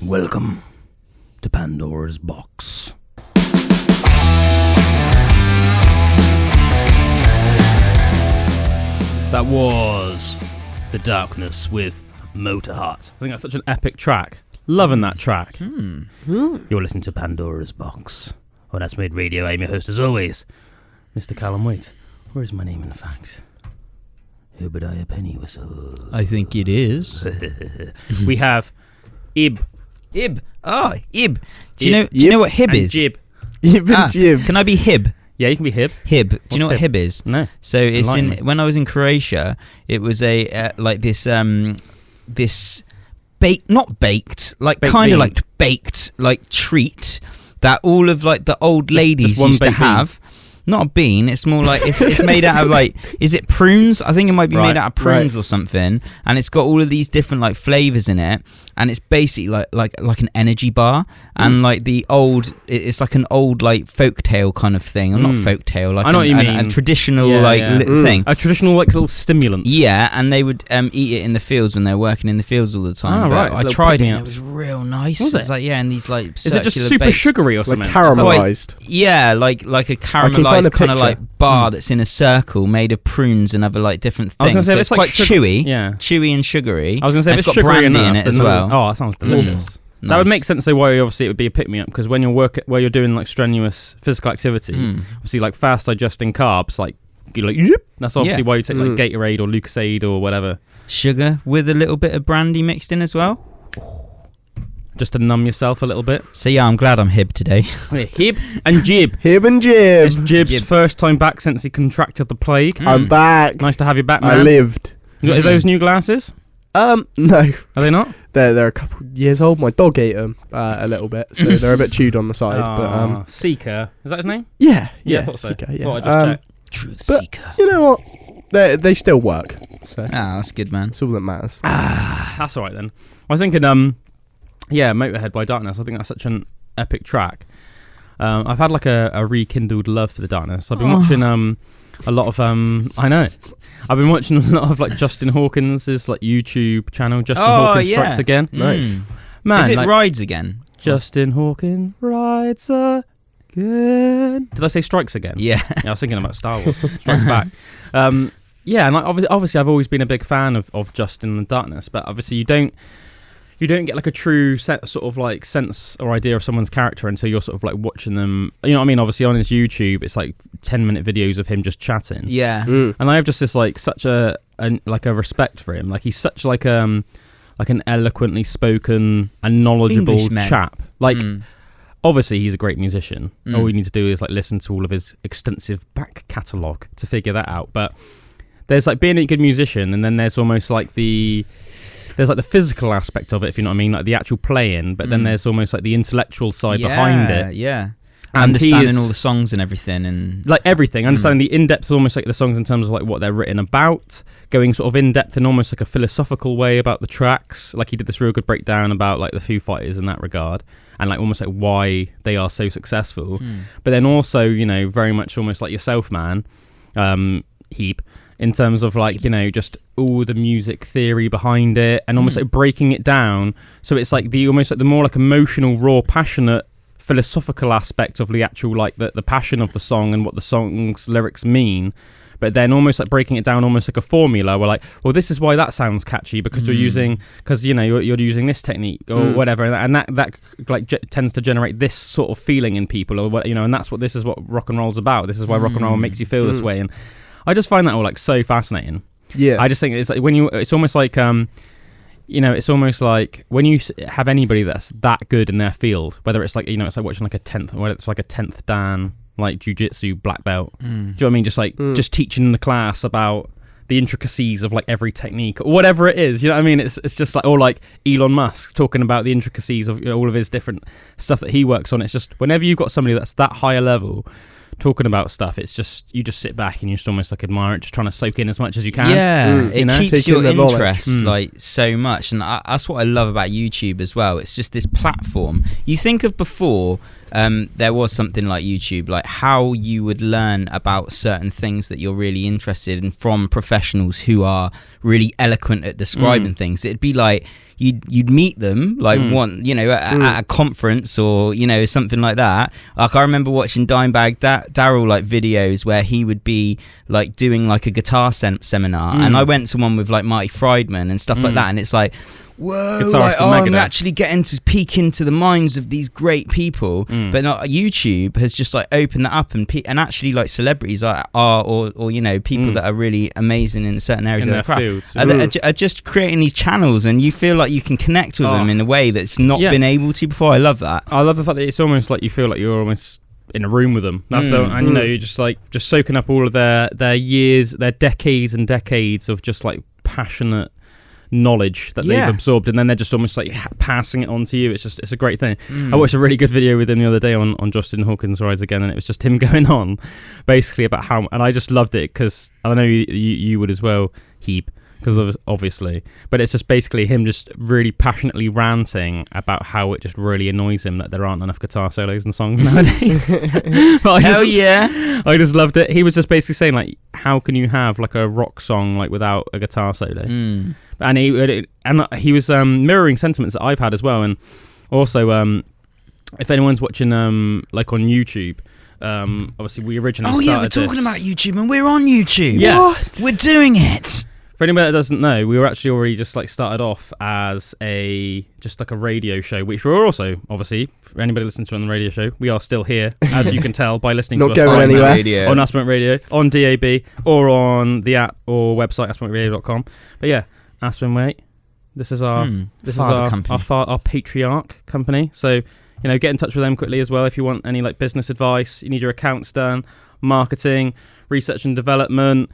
Welcome to Pandora's box. That was The Darkness with Motorheart. I think that's such an epic track. Loving that track. You're listening to Pandora's box on Aspen Waite Radio. I'm your host as always, Mr. Calum. Wait, where's my name in fact? Obadiah Pennywhistle. I think it is. We have Hib. Oh, Hib. Do you know what Hib is? Jib. Hib and Jib. Can I be Hib? Yeah, you can be Hib. Hib. Do you know what Hib? Hib is? No. So it's when I was in Croatia, it was a like this not baked, like kind of like baked like treat that all of like the old ladies used to have. Not a bean, it's more like it's made out of like, is it prunes? I think it might be made out of prunes or something, and it's got all of these different like flavours in it, and it's basically like an energy bar, and like it's like an old like folktale kind of thing, or not folktale, like I know what you mean. A traditional thing. A traditional like little stimulant. Yeah, and they would eat it in the fields when they're working in the fields all the time. Oh, right. I tried it and it was real nice. Was it? It's like, yeah, and these like is it just super sugary or something? Like caramelised. Yeah, like a caramelised kind of like bar that's in a circle made of prunes and other like different things. I was gonna say, so it's like like chewy, yeah, chewy and sugary. I was going to say, it's it's got sugary brandy enough in it as well. Oh, that sounds delicious. That would make sense. So why obviously it would be a pick me up, because when you're doing like strenuous physical activity, obviously like fast digesting carbs, like you like that's obviously why you take like Gatorade or Lucozade or whatever. Sugar with a little bit of brandy mixed in as well. Just to numb yourself a little bit. So yeah, I'm glad I'm Hib today. Hib and Jib. Hib and Jib. It's Jib's first time back since he contracted the plague. I'm back. Nice to have you back, man. I lived. You got those new glasses? No. Are they not? They're a couple years old. My dog ate them a little bit, so they're a bit chewed on the side. But Seeker, is that his name? Yeah, I thought so. Seeker, yeah. Thought I'd just check. Truth Seeker. You know what? They still work. So that's good, man. That's all that matters. That's all right then. I was thinking, Motorhead by Darkness. I think that's such an epic track. I've had like a rekindled love for the Darkness. I've been watching a lot of I know. I've been watching a lot of like Justin Hawkins' like YouTube channel. Justin Hawkins Strikes Again. Nice. Man, is it like, Rides Again? Justin Hawkins Rides Again. Did I say Strikes Again? Yeah. I was thinking about Star Wars. Strikes Back. Yeah, and like, obviously I've always been a big fan of Justin and Darkness, but obviously you don't get like a true sort of like sense or idea of someone's character until you're sort of like watching them. You know what I mean? Obviously on his YouTube, it's like 10-minute videos of him just chatting. Yeah. And I have just this like such a respect for him. Like he's such like an eloquently spoken and knowledgeable chap. Like obviously he's a great musician. All you need to do is like listen to all of his extensive back catalogue to figure that out. But there's like being a good musician, and then there's almost like the physical aspect of it, if you know what I mean, like the actual playing, but then there's almost like the intellectual side behind it. Yeah. And understanding all the songs and everything, and like everything, understanding the in-depth, almost like the songs in terms of like what they're written about, going sort of in-depth in almost like a philosophical way about the tracks. Like he did this real good breakdown about like the Foo Fighters in that regard, and like almost like why they are so successful. But then also, you know, very much almost like yourself, man, Heap, in terms of like, you know, just all the music theory behind it, and almost like breaking it down. So it's like the almost like the more like emotional, raw, passionate, philosophical aspect of the actual like the passion of the song and what the song's lyrics mean. But then almost like breaking it down almost like a formula where like, well, this is why that sounds catchy, because you're using, because you know you're using this technique or whatever, and that like tends to generate this sort of feeling in people, or what, you know, and this is what rock and roll's about. This is why rock and roll makes you feel this way. And I just find that all like so fascinating. Yeah, I just think it's like it's almost like you know, it's almost like when you have anybody that's that good in their field, whether it's like, you know, it's like watching like a 10th Dan like jiu-jitsu black belt. Do you know what I mean? Just like just teaching the class about the intricacies of like every technique or whatever it is. You know what I mean? It's just like, or like Elon Musk talking about the intricacies of, you know, all of his different stuff that he works on. It's just whenever you've got somebody that's that higher level talking about stuff, it's just, you just sit back and you just almost like admire it, just trying to soak in as much as you can. Yeah, it keeps Taking your the interest like so much, and that's what I love about YouTube as well. It's just this platform. You think of before there was something like YouTube, like how you would learn about certain things that you're really interested in from professionals who are really eloquent at describing things. It'd be like, you'd meet them like at a conference or something like that. Like I remember watching Dimebag Darrell like videos where he would be like doing like a guitar seminar, and I went to one with like Marty Friedman and stuff like that, and it's like, whoa, like, I'm actually getting to peek into the minds of these great people. But not, YouTube has just like opened that up, and actually like celebrities are people that are really amazing in certain areas of their craft are just creating these channels, and you feel like you can connect with them in a way that's not been able to before. I love that. I love the fact that it's almost like you feel like you're almost in a room with them. That's and you're just soaking up all of their years, their decades and decades of just like passionate knowledge that they've absorbed, and then they're just almost like passing it on to you. It's a great thing. I watched a really good video with him the other day on Justin Hawkins' Rise Again, and it was just him going on basically about how, and I just loved it because I know you would as well, Hib, because obviously, but it's just basically him just really passionately ranting about how it just really annoys him that there aren't enough guitar solos and songs nowadays. But I just loved it. He was just basically saying like, how can you have like a rock song like without a guitar solo? And he was mirroring sentiments that I've had as well. And also, if anyone's watching like on YouTube, obviously we originally we're talking about YouTube, and we're on YouTube. Yes, we're doing it. For anybody that doesn't know, we were actually already just like started off as just like a radio show, which we're also, obviously, for anybody listening to on the radio show, we are still here, as you can tell by listening to us on Aspen Waite Radio, on DAB, or on the app or website, aspenwaiteradio.com. But yeah, Aspen Waite, this is our patriarch company. So, get in touch with them quickly as well if you want any like business advice, you need your accounts done, marketing, research and development,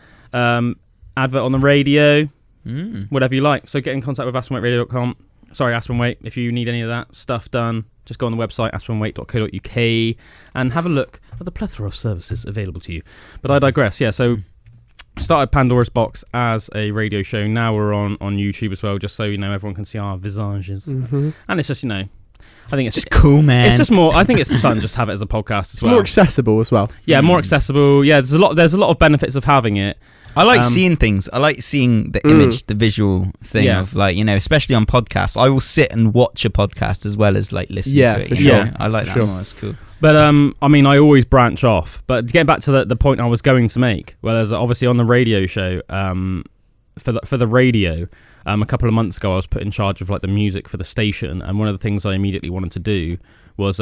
advert on the radio, whatever you like. So get in contact with aspenwaiteradio.com. Sorry, Aspen Waite. If you need any of that stuff done, just go on the website, aspenwaite.co.uk, and have a look at the plethora of services available to you. But I digress. Yeah, so started Pandora's Box as a radio show. Now we're on YouTube as well, just so everyone can see our visages. And it's just, I think it's just cool, man. It's just more. I think it's fun just to have it as a podcast as well. It's more accessible as well. Yeah, more accessible. Yeah, there's a lot of benefits of having it. I like seeing things. I like seeing the image, the visual thing of like, especially on podcasts. I will sit and watch a podcast as well as like listen to it. For sure. I like that more. It's cool. But I always branch off. But getting back to the point I was going to make, well, there's obviously on the radio show, for the radio, a couple of months ago, I was put in charge of like the music for the station, and one of the things I immediately wanted to do was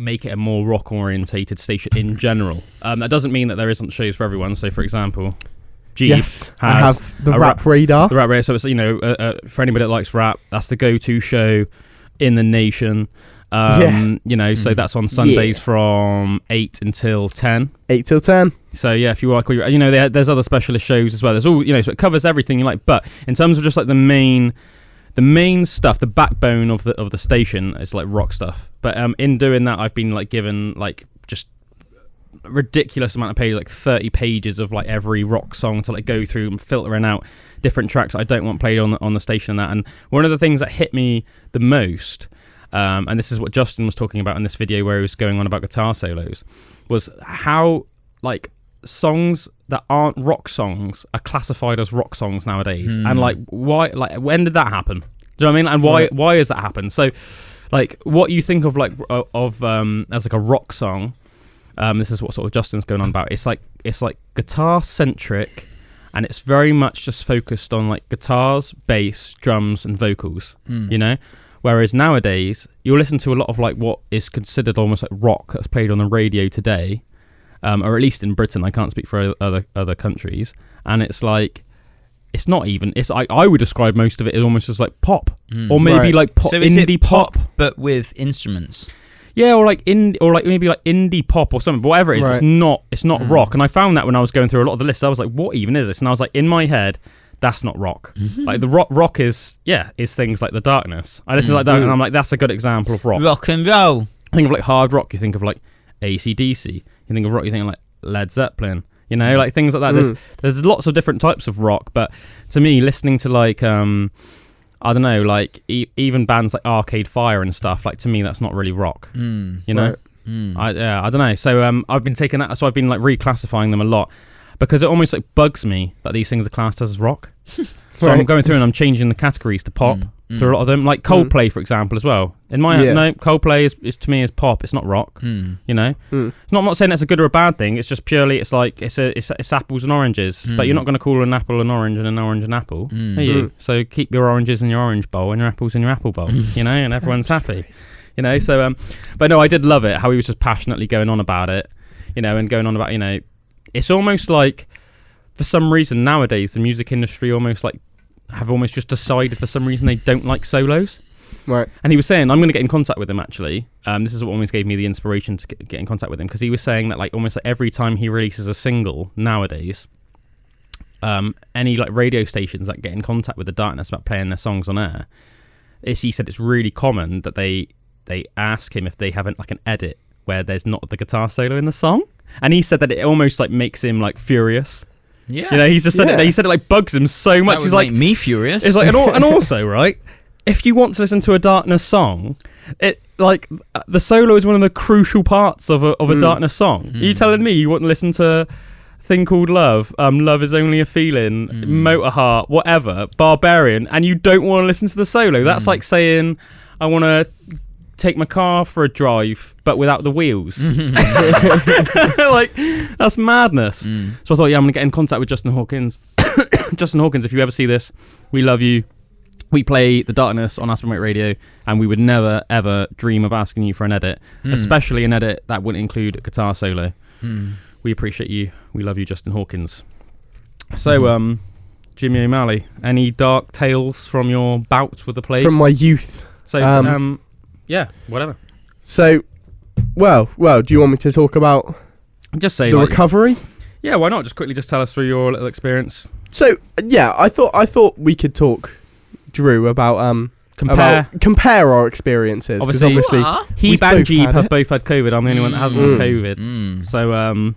make it a more rock orientated station in general. That doesn't mean that there isn't shows for everyone. So, for example, Jeeves I have the Rap Radar. The Rap Radar. So it's for anybody that likes rap, that's the go-to show in the nation. So that's on Sundays from 8 until 10. 8 till 10. So yeah, if you like, there's other specialist shows as well. There's all, so it covers everything you like. But in terms of just like the main stuff, the backbone of the station is like rock stuff. But in doing that, I've been like given like just a ridiculous amount of pages, like 30 pages of like every rock song to like go through and filtering out different tracks I don't want played on the station. And one of the things that hit me the most, and this is what Justin was talking about in this video where he was going on about guitar solos, was how like songs that aren't rock songs are classified as rock songs nowadays. And like why, like when did that happen? Do you know what I mean? And why has that happened? So like what you think of like as like a rock song, this is what sort of Justin's going on about. It's like guitar centric, and it's very much just focused on like guitars, bass, drums and vocals, whereas nowadays you'll listen to a lot of like what is considered almost like rock that's played on the radio today, or at least in Britain. I can't speak for other countries, and it's like it's not even. It's I would describe most of it as almost as like pop, or maybe like pop, so indie pop, but with instruments. Yeah, or maybe like indie pop or something. But whatever it is, it's not rock. And I found that when I was going through a lot of the lists, I was like, what even is this? And I was like, in my head, that's not rock. Like the rock is things like The Darkness. I listen to like that, and I'm like, that's a good example of rock. Rock and roll. Think of like hard rock. You think of like AC/DC. You think of rock. You think of like Led Zeppelin. Like things like that. There's lots of different types of rock, but to me, listening to like I don't know, like even bands like Arcade Fire and stuff, like to me that's not really rock. I don't know. So I've been taking that. So I've been like reclassifying them a lot. because it almost like bugs me that these things are classed as rock. So I'm going through and I'm changing the categories to pop for a lot of them, like Coldplay, for example, as well. In my no, Coldplay is to me is pop. It's not rock. You know, it's not. I'm not saying that's a good or a bad thing. It's just purely. It's like it's apples and oranges, but you're not going to call an apple an orange and an orange an apple, are you? So keep your oranges in your orange bowl and your apples in your apple bowl. You know, and everyone's happy. You know, so but no, I did love it how he was just passionately going on about it. You know, and going on about, you know, it's almost like for some reason nowadays the music industry almost like have almost just decided for some reason they don't like solos. Right. And he was saying, I'm going to get in contact with him actually. This is what almost gave me the inspiration to get in contact with him, because he was saying that like almost like every time he releases a single nowadays, any like radio stations that get in contact with the Darkness about playing their songs on air, he said it's really common that they ask him if they haven't like an edit where there's not the guitar solo in the song. And he said that it almost like makes him like furious. Yeah. You know, he's just said it. He said it like bugs him so much. That He's would like make me furious. It's like, and also, right, if you want to listen to a Darkness song, it like the solo is one of the crucial parts of a Darkness song. Are you telling me you want to listen to a thing called Love? Love is only a feeling, Motorheart, whatever, Barbarian, and you don't want to listen to the solo? That's like saying I want to take my car for a drive but without the wheels. Like, that's madness. So I thought, I'm gonna get in contact with Justin Hawkins. Justin Hawkins, if you ever see this, we love you. We play The Darkness on Aspen Waite Radio, and we would never ever dream of asking you for an edit, especially an edit that wouldn't include a guitar solo. We appreciate you. We love you, Justin Hawkins. So Jimmy O'Malley, any dark tales from your bout with the plague? From my youth. So yeah, whatever. So, well, do you want me to talk about just say the recovery? Yeah, why not? Just quickly tell us through your little experience. So, yeah, I thought we could talk, Drew, about compare our experiences. Obviously Hib and Jib have both had COVID. I'm the only one that hasn't had COVID. So,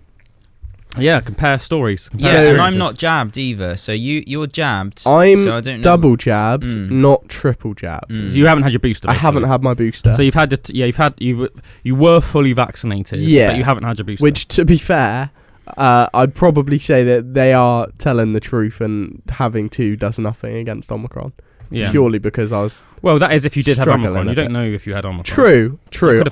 yeah, compare stories. And I'm not jabbed either. So you're jabbed. I'm so I don't know. double jabbed, not triple jabbed. So you haven't had your booster. Basically. I haven't had my booster. So you were fully vaccinated. Yeah, but you haven't had your booster. Which, to be fair, I'd probably say that they are telling the truth, and having 2 does nothing against Omicron. Yeah. Purely because I was. Well, that is if you did have Omicron. You don't know if you had Omicron. True.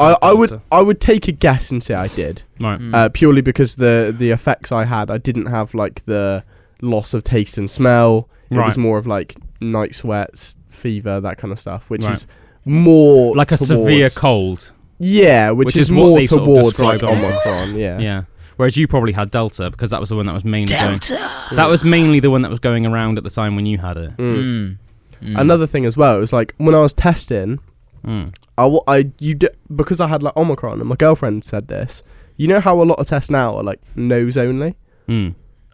I would take a guess and say I did. Right. Purely because the effects I had, I didn't have like the loss of taste and smell. It was more of like night sweats, fever, that kind of stuff, which is more like a severe cold. Yeah, which is more towards like Omicron. Yeah. Whereas you probably had Delta, because that was the one that was mainly That was mainly the one that was going around at the time when you had it. Another thing as well, it was like when I was testing, because I had like Omicron, and my girlfriend said this. You know how a lot of tests now are like nose only.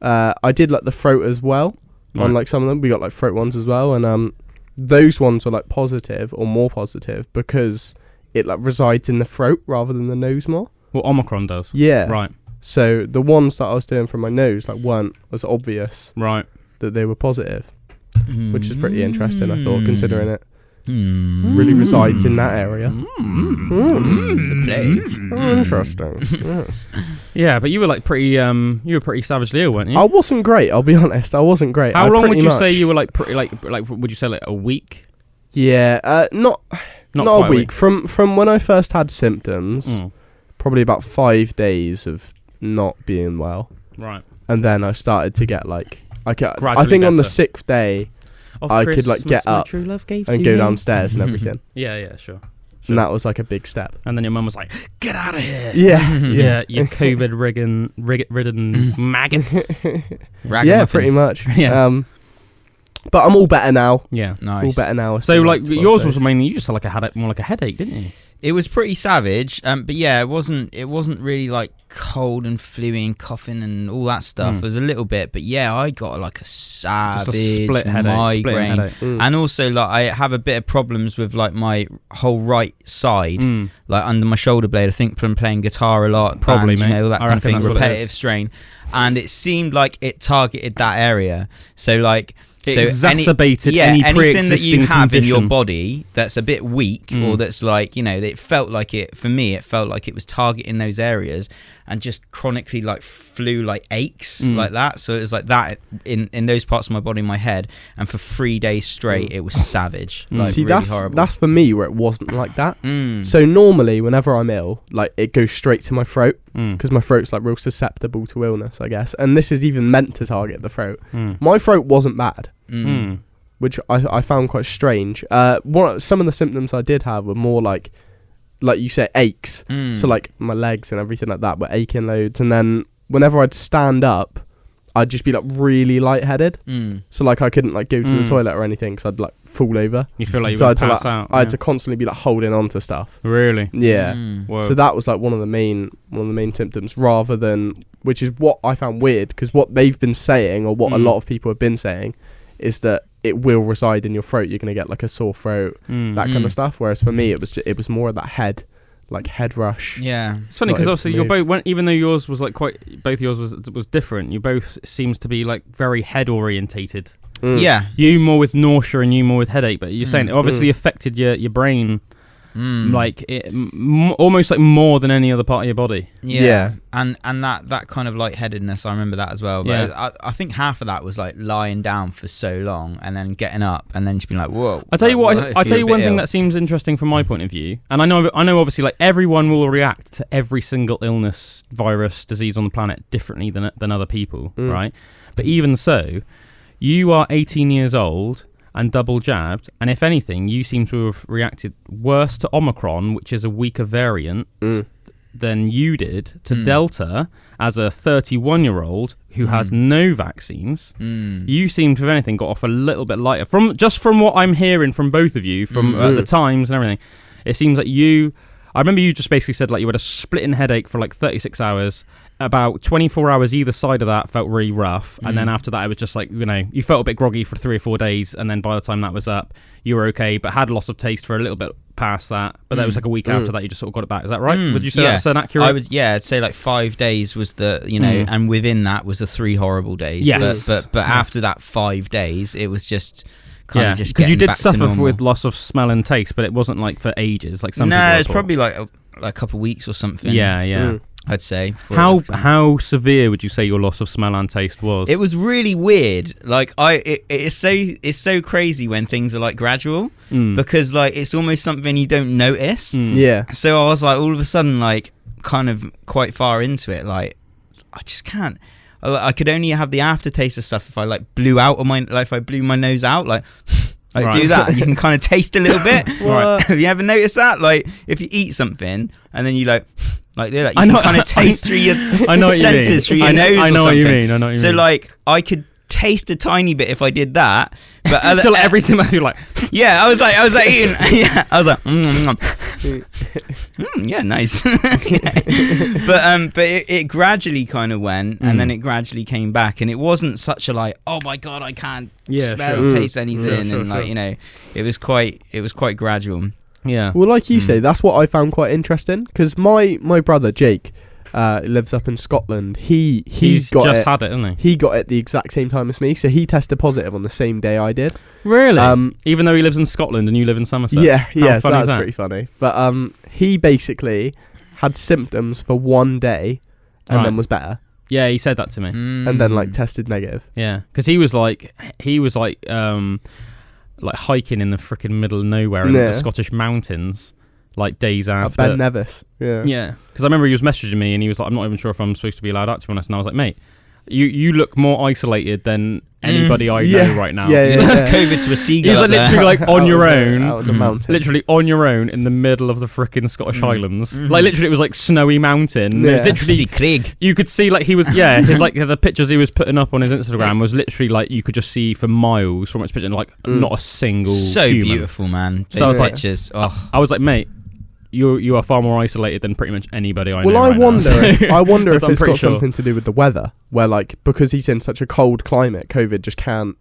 I did like the throat as well. On like some of them, we got like throat ones as well, and those ones are like positive or more positive because it like resides in the throat rather than the nose more. Well, Omicron does. Yeah. Right. So the ones that I was doing from my nose like weren't as obvious. Right. That they were positive. Which is pretty interesting, I thought, considering it really resides in that area. The plague. Interesting. Yeah, but you were like pretty savagely ill, weren't you? I wasn't great. I'll be honest. I wasn't great. How long would you say you were like pretty like? Would you say like a week? Yeah, not a week. From when I first had symptoms, probably about 5 days of not being well. Right. And then I started to get like. I think better. on the 6th day, I could like get up and go downstairs and everything. Yeah, sure. And that was like a big step. And then your mum was like, "Get out of here!" Yeah, you COVID-ridden maggot. Yeah, pretty much. Yeah. But I'm all better now. Yeah, nice. All better now. So like yours was mainly you just had like more like a headache, didn't you? It was pretty savage, but yeah, it wasn't really like cold and fluey and coughing and all that stuff. It was a little bit, but yeah, I got like a savage split migraine, and also like I have a bit of problems with like my whole right side, like under my shoulder blade. I think from playing guitar a lot, probably, mate. All that kind of thing, repetitive strain, and it seemed like it targeted that area. So like It exacerbated any anything pre-existing that you have condition in your body that's a bit weak, or that's like, it felt like it, for me, it felt like it was targeting those areas and just chronically like flew like aches like that. So it was like that in those parts of my body, in my head, and for 3 days straight, it was savage. Like, See, really horrible. that's for me where it wasn't like that. So normally, whenever I'm ill, like it goes straight to my throat because my throat's like real susceptible to illness, I guess. And this is even meant to target the throat. My throat wasn't bad. Which I found quite strange. Some of the symptoms I did have were more like you say, aches. So like my legs and everything like that were aching loads. And then whenever I'd stand up, I'd just be like really lightheaded. So like I couldn't like go to the toilet or anything because I'd like fall over. You feel like you would pass out. I had to constantly be like holding on to stuff. Really? Yeah. So that was like one of the main symptoms, rather than, which is what I found weird, because what they've been saying, or what a lot of people have been saying, is that it will reside in your throat. You're going to get like a sore throat, that kind of stuff. Whereas for me, it was more of that head rush. Yeah, it's funny because obviously you're both, even though yours was like both yours was different. You both seems to be like very head orientated. Yeah, you more with nausea and you more with headache. But you're saying it obviously affected your brain. Like it, almost like more than any other part of your body. Yeah. And that kind of lightheadedness, I remember that as well. But I think half of that was like lying down for so long and then getting up and then just being like, whoa. I tell you what, I tell you one thing that seems interesting from my point of view, and I know obviously like everyone will react to every single illness, virus, disease on the planet differently than other people, right? But even so, you are 18 years old and double jabbed, and if anything, you seem to have reacted worse to Omicron, which is a weaker variant, than you did to Delta as a 31-year-old who has no vaccines. You seem to, if anything, got off a little bit lighter. From what I'm hearing from both of you, from the Times and everything, it seems like I remember you just basically said like you had a splitting headache for like 36 hours. About 24 hours either side of that felt really rough, and then after that it was just like, you felt a bit groggy for 3 or 4 days, and then by the time that was up you were okay, but had loss of taste for a little bit past that, but that was like a week after that you just sort of got it back. Is that right? Would you say that's an accurate? I'd say like 5 days was the and within that was the 3 horrible days. Yes. But after that 5 days it was just kind of just because you did back suffer to normal. with loss of smell and taste, but it wasn't like for ages like some people. No, it's probably like a couple of weeks or something. I'd say. How severe would you say your loss of smell and taste was? It was really weird. Like it's so crazy when things are like gradual, because like it's almost something you don't notice. Yeah. So I was like all of a sudden like kind of quite far into it. Like I just can't. I could only have the aftertaste of stuff if I like blew out on if I blew my nose out like. Like do that, you can kind of taste a little bit. Right. Have you ever noticed that? Like if you eat something and then you like do that, you can kind of taste through your senses, through your nose. I know what you mean. So like I could taste a tiny bit if I did that, but so like every single you're like, yeah, I was like eating, yeah, I was like, yeah, nice. But it gradually kind of went, and then it gradually came back, and it wasn't such a like, oh my god, I can't smell or taste anything, and like it was quite gradual. Yeah. Well, like you say, that's what I found quite interesting, because my brother Jake lives up in Scotland. He's got just it, had it, hasn't he got it the exact same time as me, so he tested positive on the same day I did. Really? Even though he lives in Scotland and you live in Somerset? Yeah, so that's pretty funny. But he basically had symptoms for 1 day and then was better. Yeah, he said that to me. And then like tested negative. Yeah, because he was like hiking in the freaking middle of nowhere in the Scottish mountains, like days after. Ben Nevis. Yeah. Because I remember he was messaging me and he was like, I'm not even sure if I'm supposed to be allowed out, to be honest. And I was like, mate, you look more isolated than anybody I know right now. Yeah. COVID to a seagull. He was like literally like on your own, out of the mountain. Literally on your own in the middle of the freaking Scottish Highlands. Like literally, it was like snowy mountain. Yeah. Literally, Craig. You could see like he was his like the pictures he was putting up on his Instagram was literally like you could just see for miles from its picture, like not a single. So human. Beautiful, man. So I was pictures. Like, I was like, mate. You are far more isolated than pretty much anybody I know. Well, I wonder if it's got sure. something to do with the weather, where like because he's in such a cold climate, COVID just can't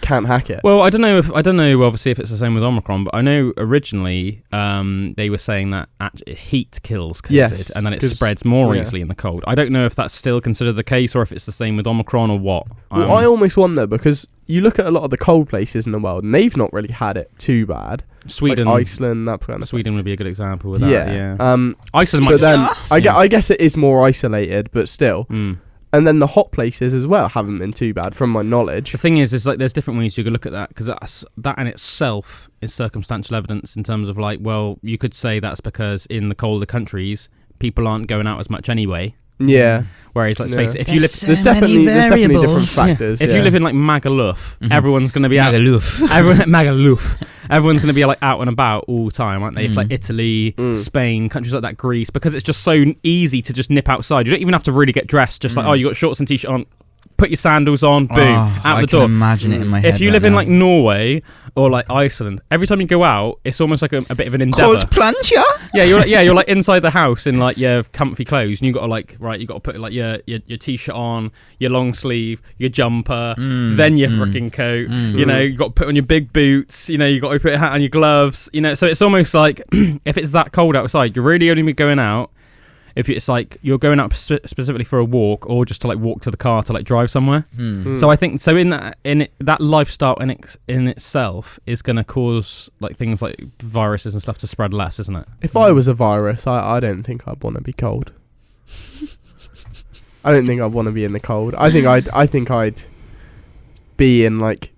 can't hack it. Well, I don't know obviously if it's the same with Omicron, but I know originally they were saying that heat kills COVID, and then it spreads more easily in the cold. I don't know if that's still considered the case or if it's the same with Omicron or what. Well, I almost wonder, because you look at a lot of the cold places in the world and they've not really had it too bad. Sweden, like Iceland, that kind of Sweden place. would be a good example of that. Yeah. Iceland, but then I guess it is more isolated, but still. And then the hot places as well haven't been too bad, from my knowledge. The thing is like there's different ways you could look at that, because that in itself is circumstantial evidence in terms of like, well, you could say that's because in the colder countries people aren't going out as much anyway. Yeah. Whereas, let's face it, if you live, there's definitely different factors. If you live in like Magaluf, everyone's going to be out. Magaluf. Everyone's going to be like out and about all the time, aren't they? If like Italy, Spain, countries like that, Greece, because it's just so easy to just nip outside. You don't even have to really get dressed. Just like, you got shorts and t-shirt on. Put your sandals on, boom, out the door. I can imagine it in my head. If you live in like Norway or like Iceland, every time you go out, it's almost like a bit of an endeavour. Cold plunge, yeah, you're like inside the house in like your comfy clothes, and you got to like you got to put like your t-shirt on, your long sleeve, your jumper, then your freaking coat. You know, you got to put on your big boots. You know, you got to put your hat on, your gloves. You know, so it's almost like if it's that cold outside, you're really only going out if it's like you're going out specifically for a walk or just to like walk to the car to like drive somewhere. So I think in that lifestyle in itself is going to cause like things like viruses and stuff to spread less, isn't it? If I was a virus, I don't think I'd want to be cold. I don't think I'd want to be in the cold. I think I'd be in like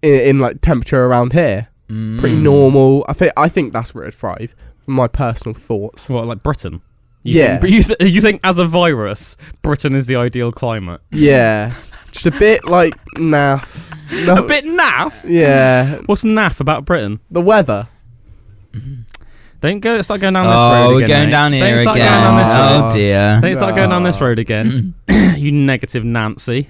in like temperature around here, pretty normal. I think that's where it'd thrive. From my personal thoughts. What, like Britain? Yeah. You think as a virus, Britain is the ideal climate? Yeah. Just a bit like naff. No. A bit naff? Yeah. What's naff about Britain? The weather. Don't start going down this road again. Oh, we're going down here again. Oh dear. Don't start going down this road again. You negative Nancy.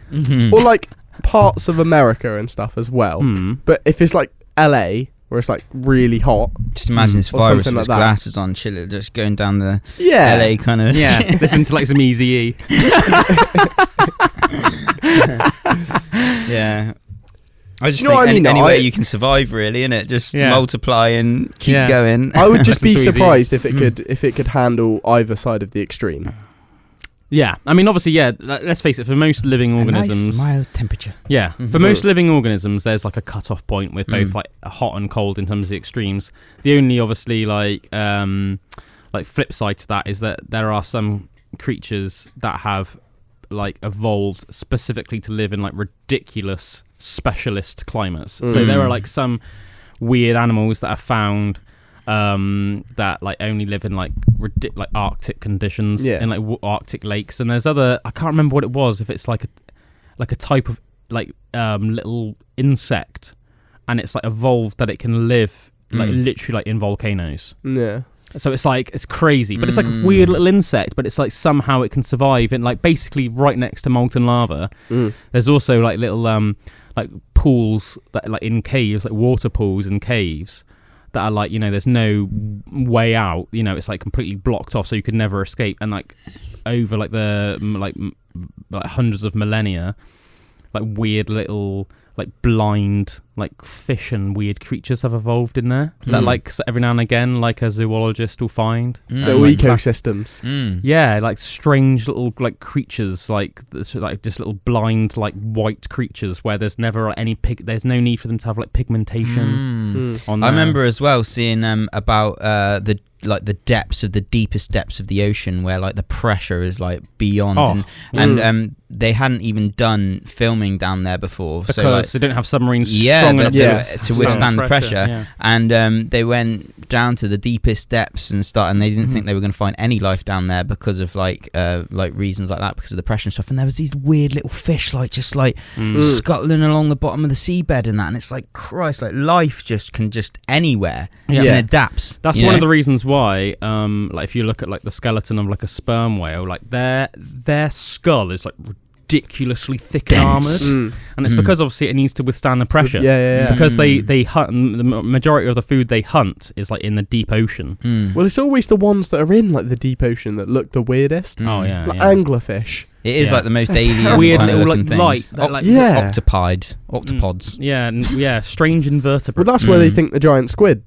Or like parts of America and stuff as well. But if it's like LA, where it's like really hot. Just imagine this virus with like his glasses on, chilling, just going down the LA kind of. Yeah, listen to like some Eazy-E. Yeah. I just think any way you can survive, really, innit? Just multiply and keep going. I would just be surprised if it could handle either side of the extreme. Yeah, I mean, obviously, let's face it, for most living organisms... nice mild temperature. Yeah, for most living organisms, there's like a cut-off point with both like hot and cold in terms of the extremes. The only, obviously, like flip side to that is that there are some creatures that have like evolved specifically to live in like ridiculous specialist climates. So there are like some weird animals that are found... that like only live in like Arctic conditions in like Arctic lakes, and there's other, I can't remember what it was, if it's like a type of like little insect, and it's like evolved that it can live like literally like in volcanoes. Yeah. So it's like, it's crazy, but it's like a weird little insect, but it's like somehow it can survive in like basically right next to molten lava. There's also like little like pools that like in caves, like water pools in caves, that are like, you know, there's no way out, you know, it's like completely blocked off, so you could never escape. And like over like the like hundreds of millennia, like weird little like blind like fish and weird creatures have evolved in there that like every now and again like a zoologist will find. Little like ecosystems. Yeah, like strange little like creatures, like just little blind like white creatures where there's never any there's no need for them to have like pigmentation on there. I remember as well seeing about the depths of the deepest depths of the ocean, where like the pressure is like beyond, and they hadn't even done filming down there before because so like, they don't have submarines strong enough to withstand the pressure. And they went down to the deepest depths and they didn't think they were going to find any life down there because of like reasons like that, because of the pressure and stuff. And there was these weird little fish like just like scuttling along the bottom of the seabed and that, and it's like, Christ, like life can just anywhere and adapts. That's one of the reasons why like if you look at like the skeleton of like a sperm whale, like their skull is like ridiculously thick and armoured, and it's because obviously it needs to withstand the pressure. Because they hunt, the majority of the food they hunt is like in the deep ocean. Well, it's always the ones that are in like the deep ocean that look the weirdest. Oh yeah, like anglerfish. It is like the most alien weird kind of little looking like things. light. Octopods. Strange invertebrates. Well, that's where they think the giant squid.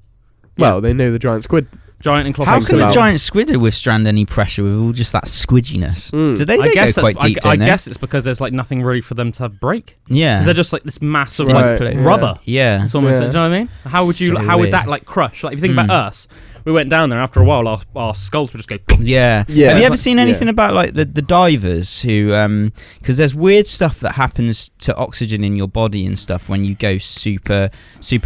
Well, they know the giant squid. Giant and cloth. How can the giant squid withstand any pressure with all just that squidginess? Do they go quite deep? I guess it's because there's like nothing really for them to break. Yeah, because they're just like this massive Right. rubber. Yeah, it's almost, you know what I mean? How would you? How would that like crush? Like if you think about us. We went down there. After a while, our skulls would just go. Yeah. Have you ever seen anything about like the divers who? Because there's weird stuff that happens to oxygen in your body and stuff when you go super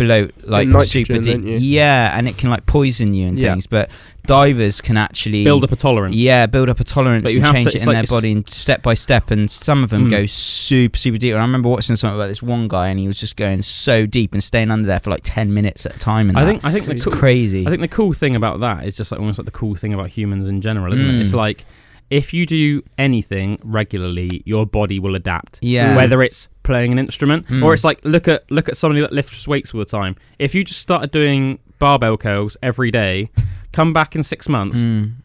low, like super deep. Yeah, and it can like poison you and things. But divers can actually build up a tolerance. Yeah, build up a tolerance but and change it in their body and step by step. And some of them go super deep. And I remember watching something about this one guy, and he was just going so deep and staying under there for like 10 minutes at a time. And I think it's crazy. I think the cool thing about that is just like almost like the cool thing about humans in general, isn't it? It's like if you do anything regularly, your body will adapt. Yeah. Whether it's playing an instrument or it's like look at somebody that lifts weights all the time. If you just started doing barbell curls every day, come back in 6 months,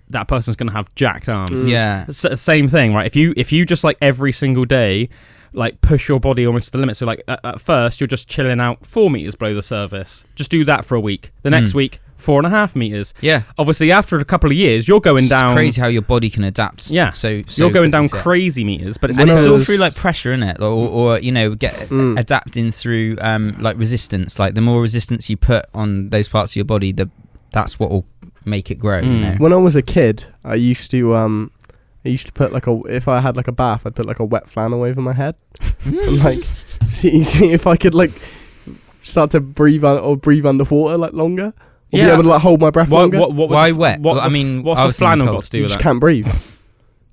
that person's going to have jacked arms. Yeah. It's the same thing, right? If you just like every single day like push your body almost to the limit. So like at first you're just chilling out 4 meters below the surface. Just do that for a week. The next week 4.5 meters. Yeah. Obviously after a couple of years you're going down. It's crazy how your body can adapt. Yeah. So you're going down crazy meters, but it's all through like pressure, isn't it? Or you know, adapting through like resistance. Like the more resistance you put on those parts of your body, that's what will make it grow. You know. When I was a kid, I used to put like if I had like a bath, I'd put like a wet flannel over my head and like see if I could like start to breathe underwater like longer. Or be able to like hold my breath longer. Why wet? What's the flannel got to do with that? You just can't breathe.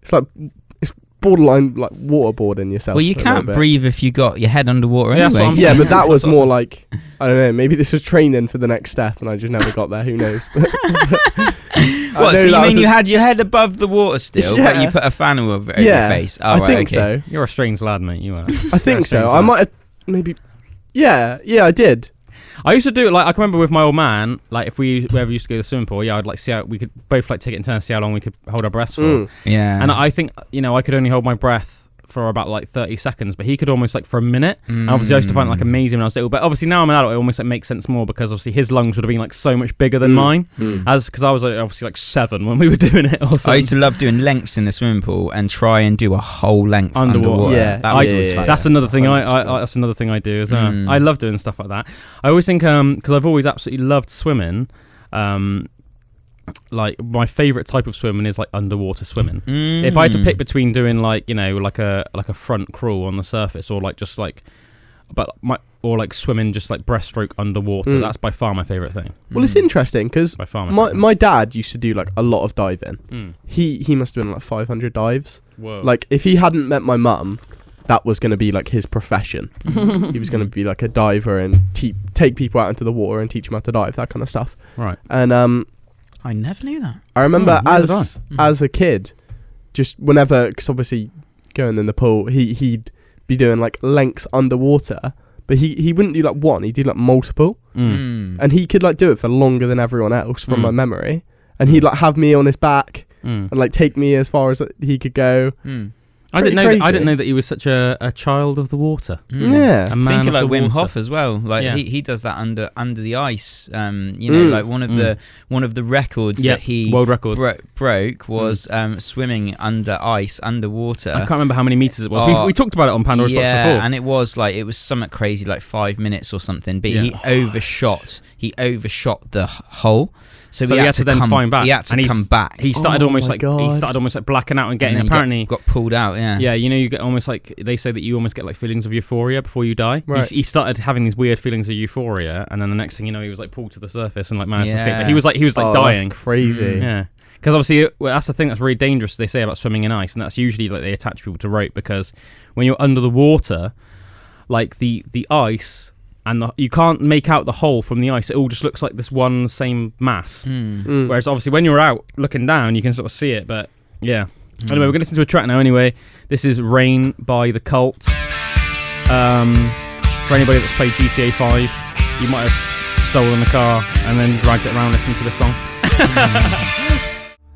It's borderline like waterboarding yourself. Well, you can't breathe if you got your head underwater anyway. That's what I'm saying. But that was more like, I don't know, maybe this was training for the next step and I just never got there. Who knows? What, so you mean you had your head above the water still, but you put a flannel over your face? Oh, I think so. You're a strange lad, mate. You are. I think so. I might have maybe. Yeah, I did. I used to do it like I can remember with my old man. Like if we ever used to go to the swimming pool, I'd like see how we could both like take it in turn, see how long we could hold our breaths for. Yeah, and I think I could only hold my breath for about like 30 seconds, but he could almost like for a minute. And obviously I used to find it like amazing when I was little, but obviously now I'm an adult, it almost like makes sense more because obviously his lungs would have been like so much bigger than mine, because I was like, obviously like 7 when we were doing it. Or something. I used to love doing lengths in the swimming pool and try and do a whole length underwater. Yeah, that was always fun. That's another thing. That's another thing I do as well. I love doing stuff like that. I always think because I've always absolutely loved swimming. Like my favourite type of swimming is like underwater swimming. If I had to pick between doing like like a front crawl on the surface or like just like or like swimming just like breaststroke underwater, that's by far my favourite thing. Well, it's interesting because my dad used to do like a lot of diving. He must have been like 500 dives. Whoa. Like if he hadn't met my mum, that was going to be like his profession. He was going to be like a diver and take people out into the water and teach them how to dive, that kind of stuff. Right. And I never knew that. I remember as a kid, just whenever, because obviously going in the pool, he'd be doing like lengths underwater, but he wouldn't do like one, he'd do like multiple. And he could like do it for longer than everyone else from my memory. And he'd like have me on his back and like take me as far as he could go. I didn't know that he was such a child of the water. Yeah, a man thinking like of the Wim water. Hof as well. Like he does that under the ice. Like one of the records that he world records broke was swimming under ice underwater. I can't remember how many meters it was. We talked about it on Pandora's Box before. And it was something crazy like 5 minutes or something. But he overshot the hole. So he had to then find back. He had to come back. He started almost like blacking out and getting apparently got pulled out. Yeah, you get almost like they say that you almost get like feelings of euphoria before you die. Right. He started having these weird feelings of euphoria, and then the next thing you know, he was like pulled to the surface and like managed to escape. But he was like dying. That's crazy. Yeah, because obviously that's the thing that's really dangerous. They say about swimming in ice, and that's usually like they attach people to rope because when you're under the water, like the ice. And you can't make out the hole from the ice. It all just looks like this one same mass. Whereas obviously when you're out looking down, you can sort of see it. But yeah. Anyway, we're going to listen to a track now anyway. This is Rain by The Cult. For anybody that's played GTA 5, you might have stolen a car and then dragged it around listening to this song.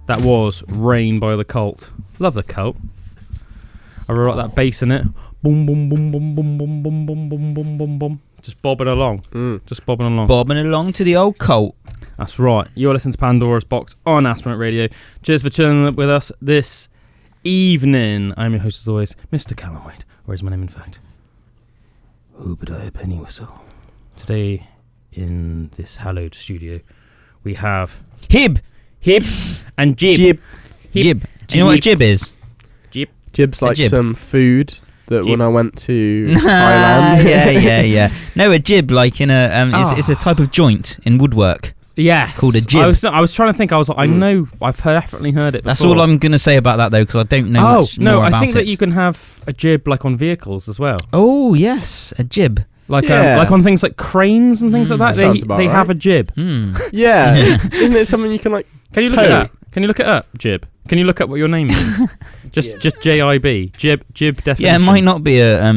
That was Rain by The Cult. Love The Cult. I really like that bass in it. Boom, boom, boom, boom, boom, boom, boom, boom, boom, boom, boom, boom. Just bobbing along. Just bobbing along. Bobbing along to the old cult. That's right. You're listening to Pandora's Box on Aspen Waite Radio. Cheers for chilling with us this evening. I'm your host as always, Mr. Calum Waite. Or is my name in fact? Obadiah Pennywhistle. Today in this hallowed studio we have Hib and Jib. Jib. Do you know what a jib is? Jib's like jib. some food that Jib. when I went to Thailand. yeah. No, a jib, like in a it's a type of joint in woodwork. Yes. Called a jib. I was trying to think. I was like, I know. I've definitely heard it before. That's all I'm gonna say about that though, because I don't know much more about it. I think that you can have a jib like on vehicles as well. Oh yes, a jib. Like on things like cranes and things like that. They have a jib. Yeah. Isn't it something you can like? Can you look it up? Can you look it up, Jib? Can you look up what your name is? just JIB. Jib definition. Yeah, it might not be a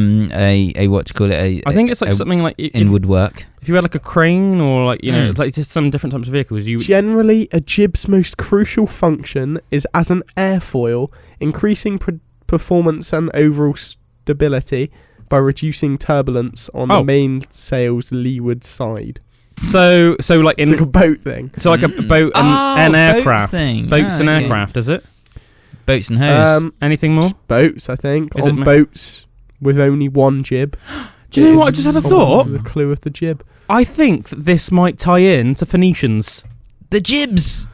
what you call it. I think it's like something like in woodwork. If you had like a crane or like like just some different types of vehicles, Generally, a jib's most crucial function is as an airfoil, increasing performance and overall stability by reducing turbulence on the mainsail's leeward side. So like it's like a boat thing. So like a boat and aircraft. Boats and aircraft, is it? Boats and hose. Anything more? Boats, I think. Is on boats with only one jib. Do you know what? I just had a thought. The clue of the jib. I think that this might tie in to Phoenicians. The jibs.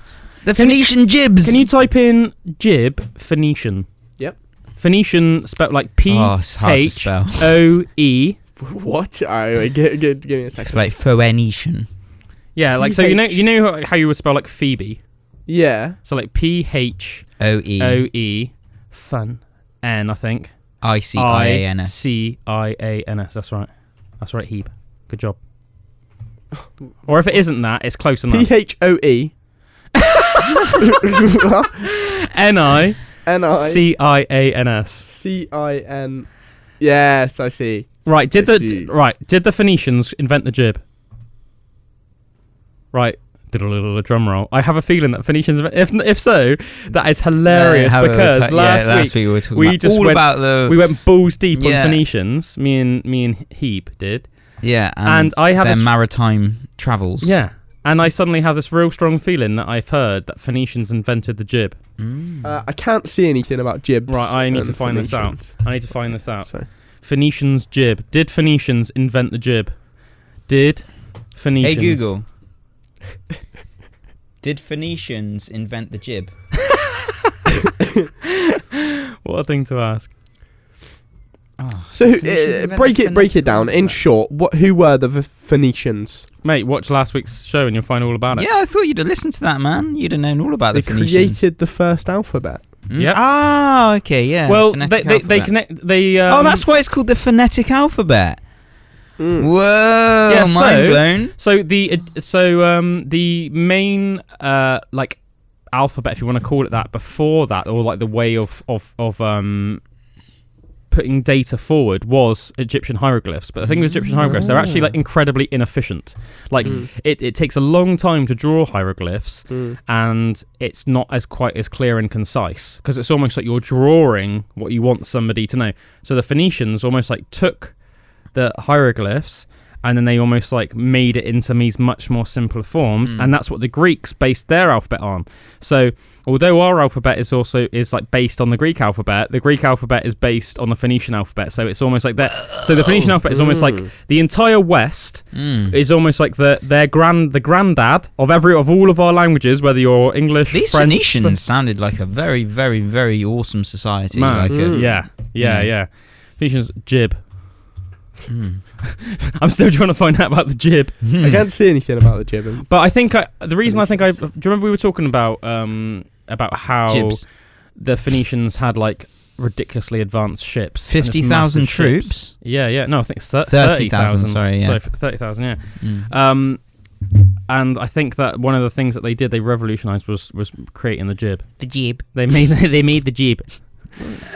The Phoenician jibs. Can you type in jib Phoenician? Yep. Phoenician spelled like P-H-O-E. What? Give me a second. It's like Phoenician. Yeah, like so you know how you would spell like Phoebe. Yeah. So like P-H-O-E fun N, I think. I-C-I-A-N-S. C-I-A-N-S. That's right. That's right, Hebe. Good job. Or if it isn't that, it's close enough. P-H-O-E. N-I-C-I-A-N-S. C-I-N. Yes, I see. Right, did the Phoenicians invent the jib? Right. Did a little drum roll. I have a feeling that Phoenicians, if so, that is hilarious because last week we went balls deep on Phoenicians. Me and Hebe did. Yeah, and I have their maritime travels. Yeah, and I suddenly have this real strong feeling that I've heard that Phoenicians invented the jib. I can't see anything about jibs. Right, I need to find this out. So. Phoenicians jib. Did Phoenicians invent the jib? Did Phoenicians? Hey Google. Did Phoenicians invent the jib? What a thing to ask. So break it down. In short, who were the Phoenicians? Mate, watch last week's show and you'll find all about it. Yeah, I thought you'd have listened to that, man. You'd have known all about the Phoenicians. They created the first alphabet. Yeah. Ah, okay, yeah. Well, they connect. That's why it's called the phonetic alphabet. Whoa! Yeah, mind blown. So the main like alphabet, if you want to call it that, before that, or like the way of putting data forward was Egyptian hieroglyphs. But the thing with Egyptian hieroglyphs, they're actually like incredibly inefficient. Like it takes a long time to draw hieroglyphs, and it's not quite as clear and concise because it's almost like you're drawing what you want somebody to know. So the Phoenicians almost like took the hieroglyphs and then they almost like made it into these much more simpler forms, and that's what the Greeks based their alphabet on. So although our alphabet is like based on the Greek alphabet is based on the Phoenician alphabet. So it's almost like that. So the Phoenician alphabet is almost like the entire West is almost like the granddad of all of our languages, whether you're English, These French, Phoenicians sounded like a very, very, very awesome society. Man, yeah. Phoenicians jib. I'm still trying to find out about the jib. I can't see anything about the jib. But I think do you remember we were talking about how Jibs. the Phoenicians had like ridiculously advanced ships, 50,000 troops. Yeah. No, I think 30,000. Sorry, yeah. So 30,000. Yeah. And I think that one of the things that they revolutionised was creating the jib. The jib. They made the jib.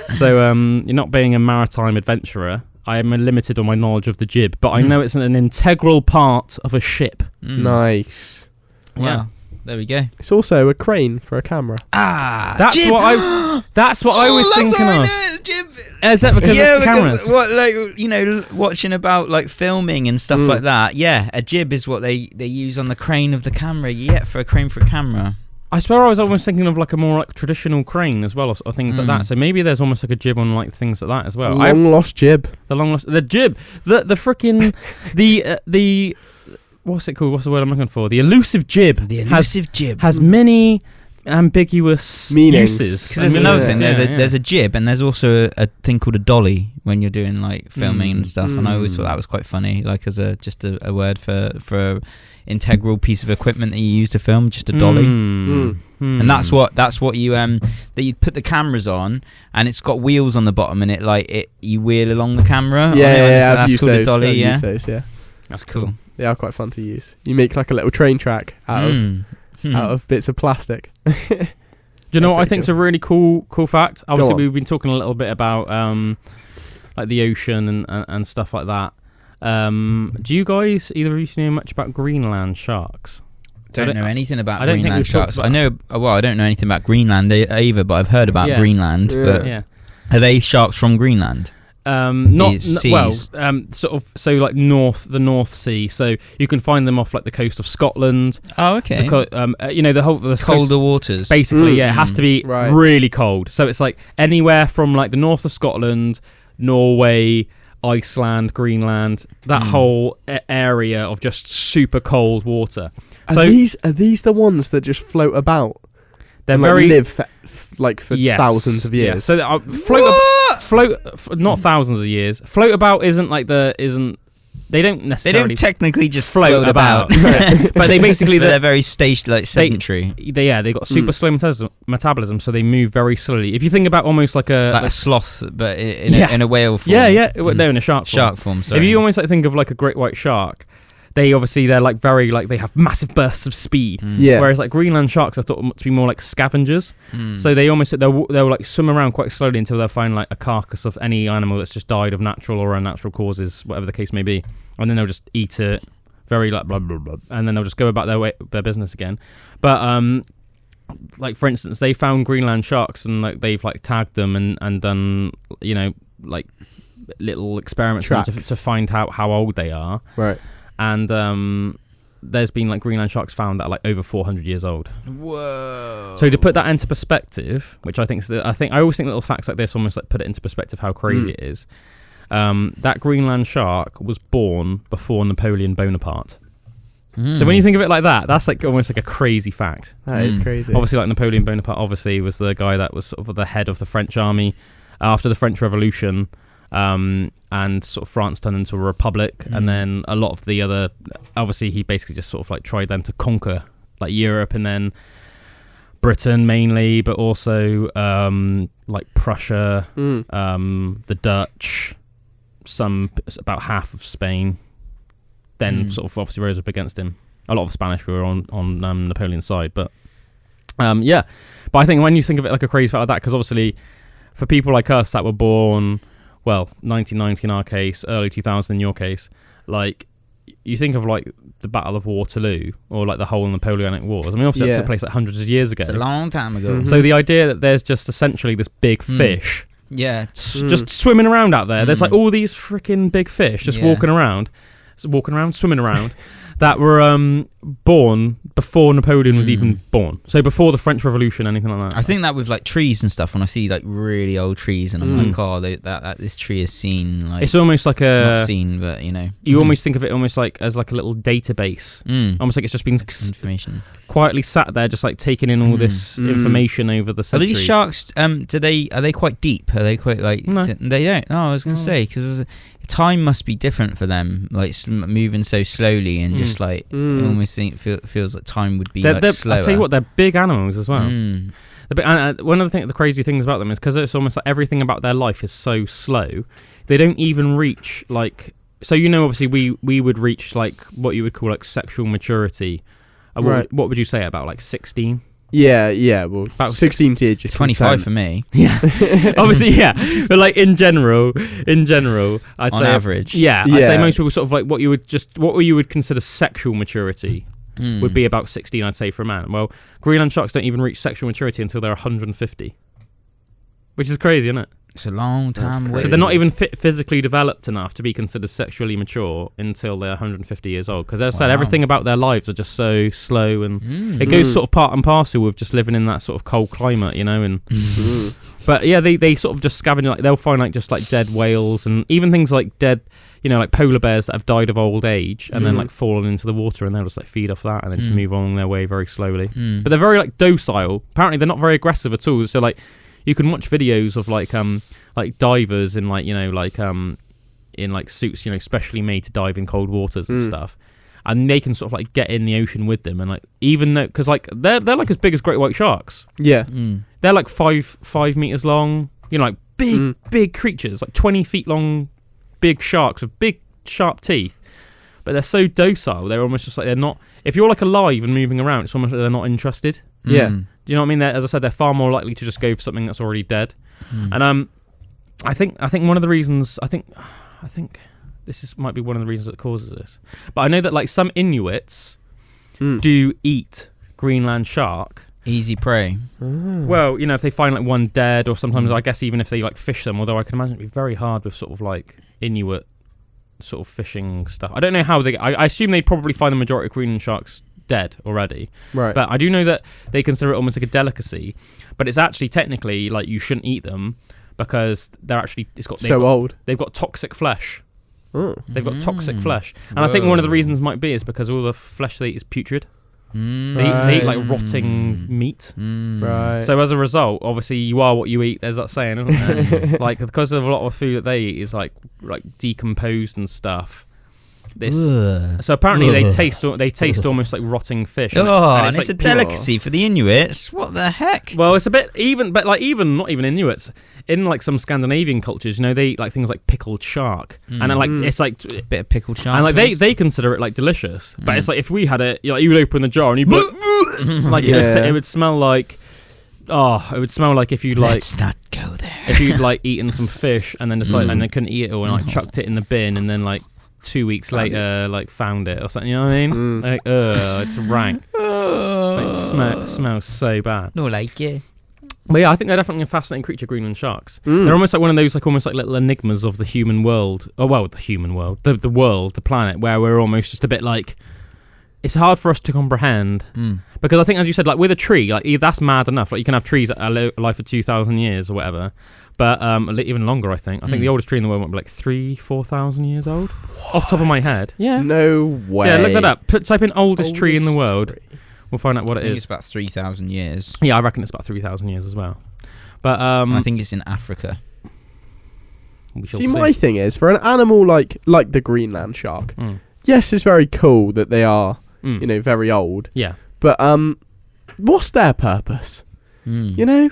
So you're not being a maritime adventurer. I am limited on my knowledge of the jib, but I know it's an integral part of a ship. Nice. Yeah. There we go. It's also a crane for a camera. That's jib. what I was thinking of. Jib. Is that because of cameras? Because what, like, you know, watching about like filming and stuff like that. Yeah, a jib is what they use on the crane of the camera. Yeah, for a crane for a camera. I swear I was almost thinking of like a more like traditional crane as well, or things like that. So maybe there's almost like a jib on like things like that as well. Long lost jib. The jib. The freaking the what's it called? What's the word I'm looking for? The elusive jib. The elusive jib has many ambiguous meanings. uses. Because there's another thing. There's a jib, and there's also a thing called a dolly when you're doing like filming and stuff. And I always thought that was quite funny, like as a word for integral piece of equipment that you use to film, just a dolly. And that's what you that you put the cameras on, and it's got wheels on the bottom, and you wheel along the camera. So that's I've used called those, a dolly. I've Yeah, used those, yeah. that's cool. They are quite fun to use. You make like a little train track out of bits of plastic. Do you know what I think is a really cool fact? Obviously, we've been talking a little bit about like the ocean and stuff like that. Do you guys, either of you, know much about Greenland sharks? Don't know anything about Greenland sharks. I know. Well, I don't know anything about Greenland either, but I've heard about Greenland. But are they sharks from Greenland? Sort of. So like the North Sea. So you can find them off like the coast of Scotland. Oh, okay. You know, the colder coast, waters. Basically, it has to be really cold. So it's like anywhere from like the north of Scotland, Norway, Iceland, Greenland, that whole area of just super cold water. Are these the ones that just float about? They live for thousands of years. Yeah. So not thousands of years. Float about isn't. They don't necessarily. They don't technically just float about. But they basically they're very sedentary. They got super slow metabolism, so they move very slowly. If you think about almost like a sloth, but in a whale form. No, in a shark form. Shark form. Sorry. If you almost like think of like a great white shark, they're like very like they have massive bursts of speed. Whereas like Greenland sharks, I thought must be more like scavengers. So they'll like swim around quite slowly until they'll find like a carcass of any animal that's just died of natural or unnatural causes, whatever the case may be, and then they'll just eat it, very like blah blah blah, and then they'll just go about their business again. But like for instance, they found Greenland sharks and like they've like tagged them and done like little experiments to find out how old they are. Right. And there's been like Greenland sharks found that are like over 400 years old. Whoa! So to put that into perspective, which I always think little facts like this almost like put it into perspective how crazy it is. That Greenland shark was born before Napoleon Bonaparte. So when you think of it like that, that's like almost like a crazy fact. That is crazy. Obviously, like Napoleon Bonaparte, obviously was the guy that was sort of the head of the French army after the French Revolution. And sort of France turned into a republic, and then a lot of the other, obviously he basically just sort of like tried then to conquer like Europe and then Britain mainly, but also like Prussia, the Dutch, about half of Spain, then sort of obviously rose up against him. A lot of the Spanish were on Napoleon's side, but but I think when you think of it like a crazy fact like that, because obviously for people like us that were born 1990 in our case, early 2000 in your case, like you think of like the Battle of Waterloo or like the whole Napoleonic Wars. I mean, obviously that took place like hundreds of years ago. It's a long time ago. So the idea that there's just essentially this big fish, just swimming around out there. There's like all these freaking big fish just walking around, swimming around. That were born before Napoleon was even born. So before the French Revolution, anything like that. I think that with like trees and stuff, when I see like really old trees and I'm like, oh, this tree is seen. Like, it's almost like not seen, but you know. You almost think of it almost like as like a little database. Almost like it's just been information quietly sat there, just like taking in all this information over the centuries. Are these sharks? Are they quite deep? Are they quite like? No. They don't. Oh, I was going to say because time must be different for them, like moving so slowly and just like it almost feels like time would be slower. I tell you what, they're big animals as well. And one of the crazy things about them is because it's almost like everything about their life is so slow, they don't even reach like. So obviously we would reach like what you would call like sexual maturity. What would you say about like 16? Yeah. Well, about 16 to age 25 for me. Yeah, obviously, yeah. But like in general, I'd on say average. I'd say most people sort of like what you would consider sexual maturity. would be about 16, I'd say, for a man. Well, Greenland sharks don't even reach sexual maturity until they're 150, which is crazy, isn't it? It's a long time away. So they're not even physically developed enough to be considered sexually mature until they're 150 years old. Because as I said, everything about their lives are just so slow, and it goes sort of part and parcel with just living in that sort of cold climate, you know. And but yeah, they sort of just scavenge. Like they'll find like just like dead whales and even things like dead, you know, like polar bears that have died of old age and then like fallen into the water, and they'll just like feed off that and then just move on their way very slowly. But they're very like docile. Apparently, they're not very aggressive at all. So like. You can watch videos of like divers in like, you know, like in like suits, you know, specially made to dive in cold waters and stuff, and they can sort of like get in the ocean with them, and like even though because like they're like as big as great white sharks. They're like 5 meters long, you know, like big creatures, like 20 feet long, big sharks with big sharp teeth. But they're so docile. They're almost just like they're not. If you're like alive and moving around, it's almost like they're not interested. Do you know what I mean? As I said, they're far more likely to just go for something that's already dead. And I think one of the reasons I think might be one of the reasons that causes this. But I know that like some Inuits do eat Greenland shark. Easy prey. Well, you know, if they find like one dead, or sometimes I guess even if they like fish them. Although I can imagine it'd be very hard with sort of like Inuit sort of fishing stuff. I don't know how they. I assume they'd probably find the majority of Greenland sharks dead already, right? But I do know that they consider it almost like a delicacy, but it's actually technically like you shouldn't eat them because they're actually old. They've got toxic flesh. They've got toxic flesh, and I think one of the reasons might be is because all the flesh they eat is putrid. They eat like rotting meat, right? So as a result, obviously you are what you eat. There's that saying, isn't there? Like because of a lot of food that they eat is like decomposed and stuff. So apparently they taste almost like rotting fish. And it's like a delicacy for the Inuits. What the heck? Well, it's a bit but like not even Inuits. In like some Scandinavian cultures, you know, they eat like things like pickled shark, and then like it's like a bit of pickled shark, and like they consider it like delicious. But it's like if we had it, you would open the jar and you like it would smell like. Oh, it would smell like if you'd like. Let's not go there. If you'd like eaten some fish and then decided and then couldn't eat it all and like chucked it in the bin and then like 2 weeks later like found it or something, you know what I mean? Like it's rank. Like, it smells so bad. No, like yeah. But yeah, I think they're definitely a fascinating creature, Greenland sharks. They're almost like one of those like almost like little enigmas of the human world. Oh well, the human world, the world, the planet, where we're almost just a bit like. It's hard for us to comprehend because I think, as you said, like with a tree, like that's mad enough. Like you can have trees that are alive for 2,000 years or whatever, but even longer. I think the oldest tree in the world might be like 3,000-4,000 years old. What? Off the top of my head, yeah. No way. Yeah, look that up. Type in oldest tree in the world. We'll find out what it is. It's about 3,000 years. Yeah, I reckon it's about 3,000 years as well. But I think it's in Africa. See, my thing is for an animal like the Greenland shark. Yes, it's very cool that they are. You know, very old. Yeah. But what's their purpose? You know?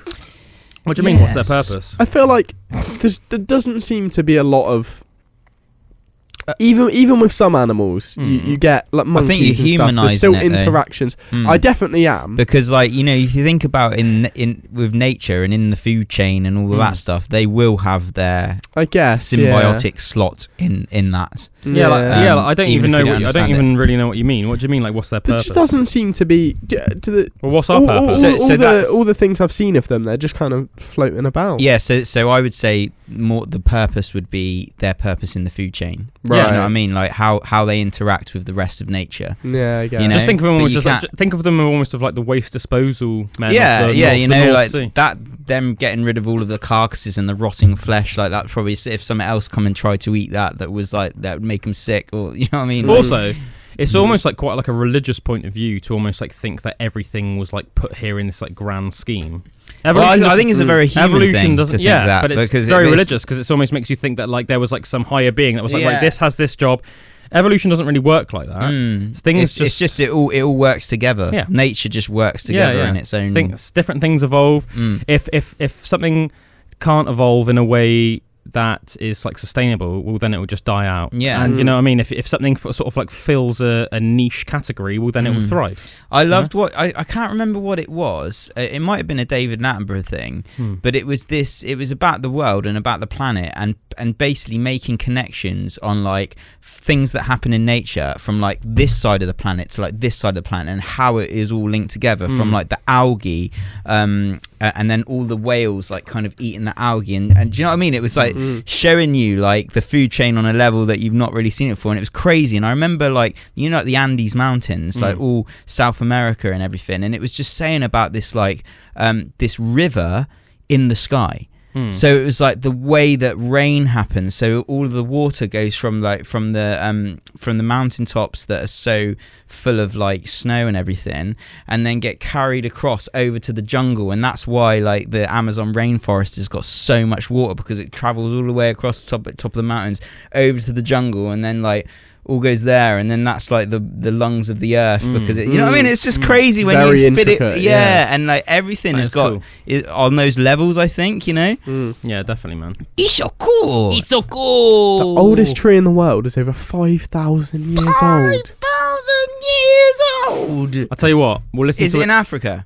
What do you mean, what's their purpose? I feel like there doesn't seem to be a lot of... Even with some animals, you get like monkeys and stuff. There's still interactions. I definitely am, because like, you know, if you think about in with nature and in the food chain and all of that stuff, they will have their symbiotic slot in that. I don't even know. I don't even really know what you mean. What do you mean? like what's their purpose? It just doesn't seem to be. Well, what's our purpose? All the things I've seen of them, they're just kind of floating about. Yeah. So I would say more the purpose would be their purpose in the food chain. Right. You know what I mean? Like how they interact with the rest of nature. Yeah, I guess. You know? Just think of them almost think of them almost of like the waste disposal men. Yeah, you know, like that. Them getting rid of all of the carcasses and the rotting flesh, like that. Probably if something else come and tried to eat that was like that would make them sick, or you know what I mean. Also, it's almost like quite like a religious point of view to almost like think that everything was like put here in this like grand scheme. I think it's a very human thing to think that, but it's very religious because it almost makes you think that like there was like some higher being that was like, right, this has this job. Evolution doesn't really work like that. It all works together. Yeah. Nature just works together in its own. Different things evolve. If something can't evolve in a way that is like sustainable, well then it will just die out. Yeah. And you know what I mean, if something sort of like fills a niche category, well then it will thrive. I loved what I can't remember what it was. It might have been a David Attenborough thing, but it was about the world and about the planet and basically making connections on like things that happen in nature from like this side of the planet to like this side of the planet, and how it is all linked together from like the algae and then all the whales like kind of eating the algae, and do you know what I mean? It was like showing you like the food chain on a level that you've not really seen it before, and it was crazy. And I remember like, you know, like the Andes Mountains, like all South America and everything, and it was just saying about this like this river in the sky. So it was like the way that rain happens. So all of the water goes from the mountaintops that are so full of like snow and everything, and then get carried across over to the jungle. And that's why like the Amazon rainforest has got so much water, because it travels all the way across the top of the mountains over to the jungle, and then like all goes there, and then that's like the lungs of the earth, because you know what I mean? It's just crazy when Very you spit intricate, it, and like everything has got on those levels, I think, you know. Yeah, definitely, man. It's so cool. It's so cool. The oldest tree in the world is over 5,000 years old. 5,000 years old. I'll tell you what, we'll listen. Is it in Africa?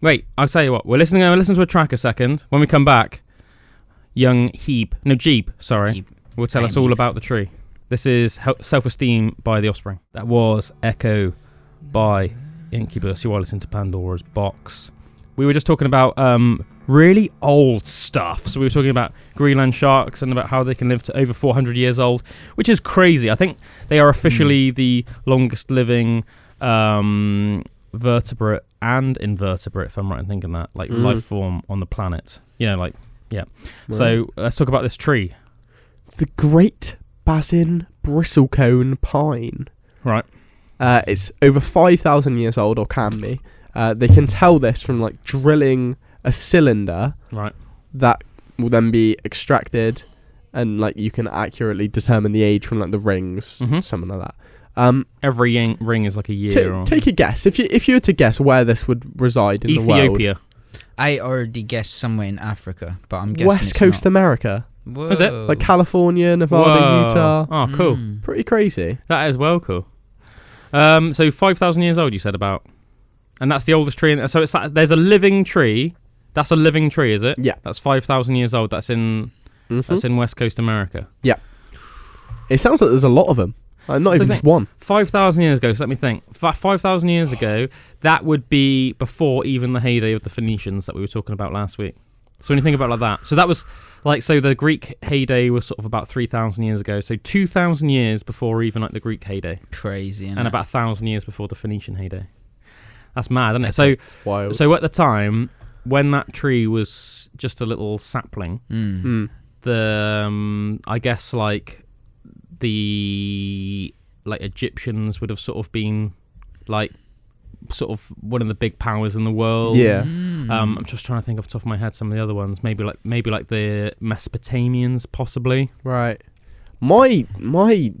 Wait, I'll tell you what. We'll listen to a track a second. When we come back, young Jib, sorry. Will tell us all about the tree. This is Self-Esteem by The Offspring. That was Echo by Incubus. You are listening to Pandora's Box. We were just talking about really old stuff. So we were talking about Greenland Sharks and about how they can live to over 400 years old, which is crazy. I think they are officially the longest living vertebrate and invertebrate, if I'm right in thinking that, like life form on the planet. You know, like, yeah. Right. So let's talk about this tree. The Great Basin Bristlecone Pine. Right. It's over 5,000 years old, or can be. They can tell this from like drilling a cylinder. Right. That will then be extracted, and like you can accurately determine the age from like the rings, something like that. Every ring is like a year. Take a guess. If you were to guess where this would reside in the world. Ethiopia. I already guessed somewhere in Africa, but I'm guessing West Coast America. Whoa. Is it? Like California, Nevada, Utah. Oh, cool. Pretty crazy. That is well cool. So 5,000 years old, you said about. And that's the oldest tree. So there's a living tree. That's a living tree, is it? Yeah. That's 5,000 years old. That's in West Coast America. Yeah. It sounds like there's a lot of them. Not even just one. 5,000 years ago, so let me think. 5,000 years ago, that would be before even the heyday of the Phoenicians that we were talking about last week. So when you think about it like that, so that was like, so the Greek heyday was sort of about 3,000 years ago. So 2,000 years before even like the Greek heyday. Crazy, isn't and it? about 1,000 years before the Phoenician heyday. That's mad, isn't it? So at the time, when that tree was just a little sapling, the I guess like the Egyptians would have sort of been like sort of one of the big powers in the world. Yeah. I'm just trying to think off the top of my head some of the other ones. Maybe like the Mesopotamians, possibly. Right. My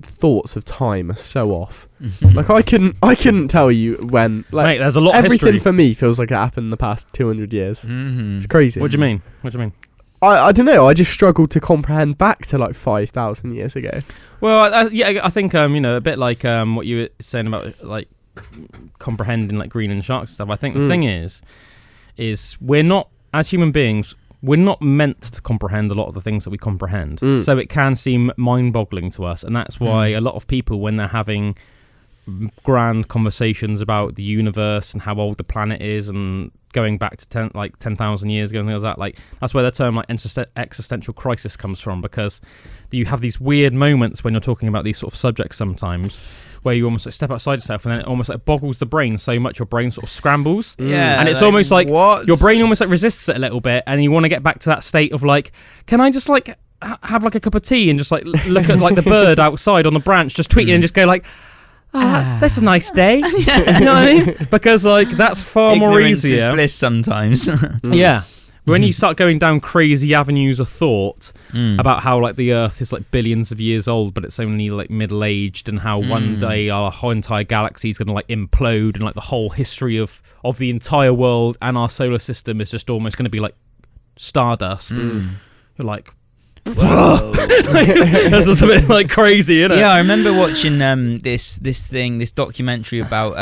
thoughts of time are so off. Like I couldn't tell you when. Like, mate, there's a lot of history. Everything for me feels like it happened in the past 200 years. It's crazy. What do you mean? I don't know. I just struggle to comprehend back to like 5,000 years ago. Well, I think a bit like what you were saying about like comprehending like Greenland Sharks and stuff. I think the thing is we're not, as human beings, we're not meant to comprehend a lot of the things that we comprehend. So it can seem mind-boggling to us, and that's why a lot of people, when they're having grand conversations about the universe and how old the planet is and going back to 10,000 years ago and things like that, like that's where the term like existential crisis comes from, because you have these weird moments when you're talking about these sort of subjects sometimes where you almost like step outside yourself, and then it almost like boggles the brain so much your brain sort of scrambles. Yeah, and it's like, almost like what? Your brain almost like resists it a little bit, and you want to get back to that state of like, can I just like have like a cup of tea and just like look at like the bird outside on the branch, just tweeting and just go like, that's a nice day. You know what I mean? Because like that's far more easier. Ignorance is bliss sometimes. Yeah. When you start going down crazy avenues of thought about how like the Earth is like billions of years old, but it's only like middle-aged, and how one day our whole entire galaxy is going to like implode, and like the whole history of the entire world and our solar system is just almost going to be like stardust. you're like, whoa. That's just a bit like crazy, isn't it? Yeah, I remember watching this documentary about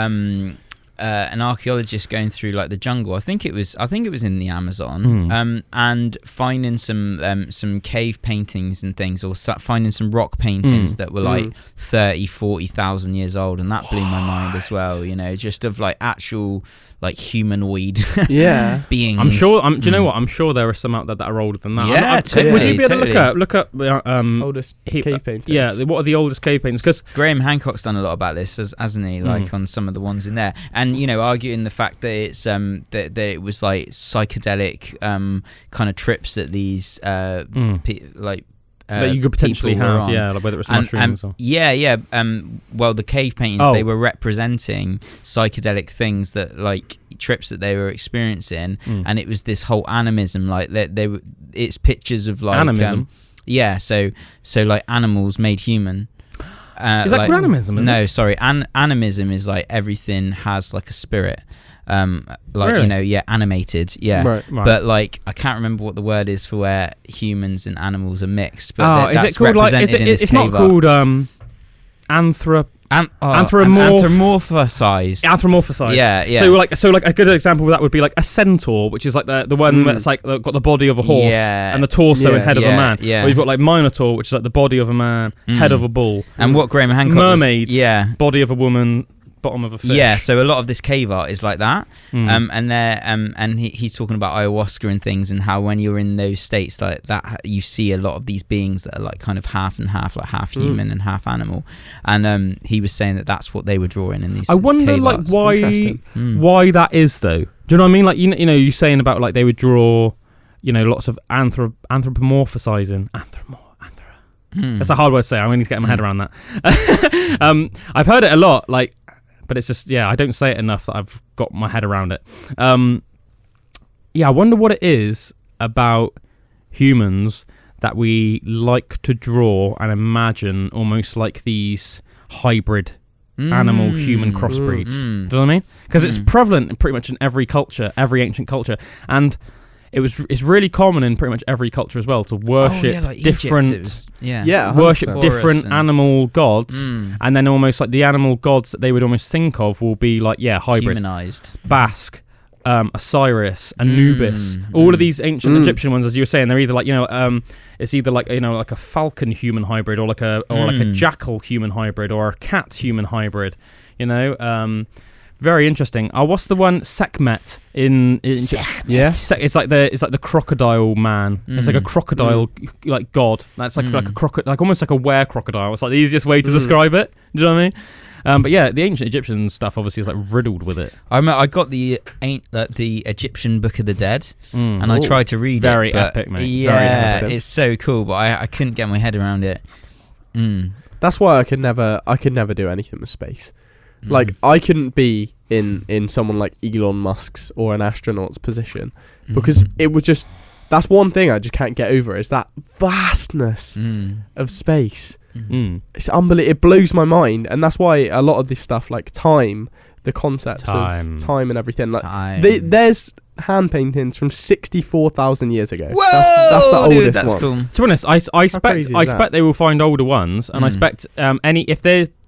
an archaeologist going through like the jungle. I think it was in the Amazon, and finding some cave paintings and things, or finding some rock paintings that were like 30,000-40,000 years old, and that blew my mind as well. You know, just of like actual like humanoid beings. I'm sure. Do you know what? I'm sure there are some out there that are older than that. Yeah, totally. Would you be able to look up oldest cave paintings? Yeah, what are the oldest cave paintings? Because Graham Hancock's done a lot about this, hasn't he? Like on some of the ones in there, and you know, arguing the fact that it's that it was like psychedelic kind of trips that these that you could potentially have, like whether it's mushrooms or... well, the cave paintings, they were representing psychedelic things, that like trips that they were experiencing, and it was this whole animism, like it's pictures of like animism. So like animals made human. Is that like, called animism? No, sorry. Animism is like everything has like a spirit. Like, really? You know, animated, Right. But like, I can't remember what the word is for where humans and animals are mixed. But is it called like? It's not called anthropomorphized. Anthropomorphized. Yeah. So like a good example of that would be like a centaur, which is like the one that's like got the body of a horse and the torso and head of a man. Yeah. Or you've got like minotaur, which is like the body of a man, head of a bull. And what Graham Hancock mermaids, body of a woman, bottom of a fish. Yeah, so a lot of this cave art is like that, and he's talking about ayahuasca and things, and how when you're in those states like that, you see a lot of these beings that are like kind of half and half, like half human and half animal, and he was saying that that's what they were drawing in these. I wonder cave like arts. why that is though. Do you know what I mean? Like you know you saying about like they would draw, you know, lots of anthropomorphizing. That's a hard word to say. I'm going to get my head around that. I've heard it a lot, like. But it's just, I don't say it enough that I've got my head around it. I wonder what it is about humans that we like to draw and imagine almost like these hybrid animal-human crossbreeds. Do you know what I mean? Because it's prevalent in pretty much in every culture, every ancient culture. And it's really common in pretty much every culture as well to worship different different animal gods, and then almost like the animal gods that they would almost think of will be like hybrid, humanized. Basque, Osiris, Anubis, all of these ancient Egyptian ones, as you were saying, they're either like it's either like like a falcon human hybrid, or like a jackal human hybrid, or a cat human hybrid, Very interesting. What's the one Sekhmet in it's like the crocodile man. It's like a crocodile like god. That's like a crocodile, like almost like a were crocodile. It's like the easiest way to describe it. Do you know what I mean? But the ancient Egyptian stuff obviously is like riddled with it. I got the Egyptian Book of the Dead, and I tried to read it. Very epic, mate. Yeah, it's so cool, but I couldn't get my head around it. That's why I could never do anything with space. Like, I couldn't be in someone like Elon Musk's or an astronaut's position, because it was just, that's one thing I just can't get over, is that vastness of space. It's unbelievable. It blows my mind, and that's why a lot of this stuff, like time, the concepts of time and everything, like there's hand paintings from 64,000 years ago. Whoa, that's the oldest that's one. Cool. To be honest, I expect they will find older ones, and I expect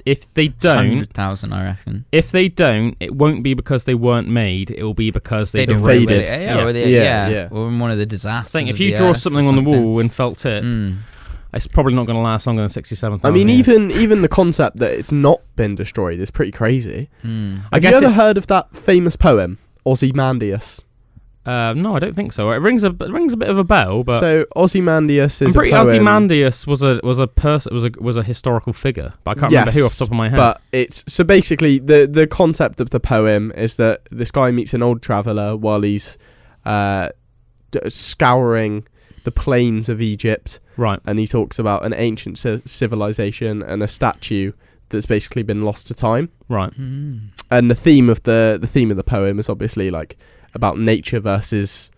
if they don't, 100,000, I reckon. If they don't, it won't be because they weren't made. It will be because they faded. Or in one of the disasters. I think if you draw something on the wall and felt it, it's probably not going to last longer than 67,000. I mean, even the concept that it's not been destroyed is pretty crazy. Have you ever heard of that famous poem, Ozymandias? No, I don't think so. It rings a bit of a bell, but so Ozymandias is Ozymandias was a historical figure, but I can't remember who off the top of my head. But it's so basically the concept of the poem is that this guy meets an old traveller while he's scouring the plains of Egypt, right? And he talks about an ancient civilization and a statue that's basically been lost to time, right? And the theme of the poem is obviously like about nature versus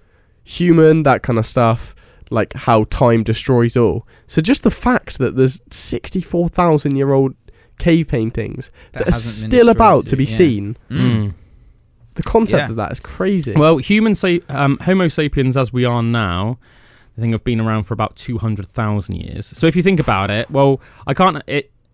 human, that kind of stuff, like how time destroys all. So just the fact that there's 64,000-year-old cave paintings that are still about to be seen, the concept of that is crazy. Well, Homo sapiens as we are now, I think have been around for about 200,000 years. So if you think about it, well,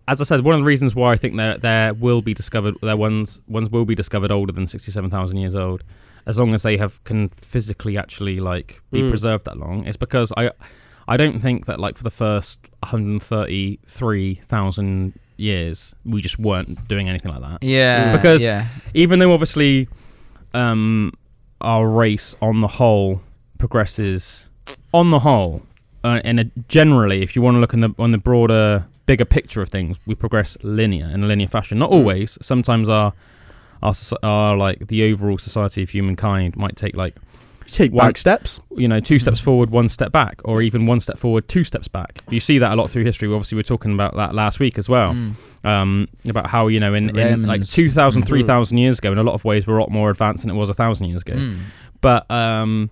as I said, one of the reasons why I think there will be discovered, ones will be discovered older than 67,000 years old, as long as they can physically actually like be preserved that long, is because I don't think that like for the first 133,000 years we just weren't doing anything like that. Yeah. Because even though obviously our race on the whole progresses on the whole, generally, if you want to look on the broader, bigger picture of things, we progress in a linear fashion. Not always. Sometimes our like the overall society of humankind might take like back steps. 2 steps forward, 1 step back, or even 1 step forward, 2 steps back. You see that a lot through history. Obviously, we're talking about that last week as well. About how in like 2,000, 3,000 years ago, in a lot of ways, we're a lot more advanced than it was 1,000 years ago. But on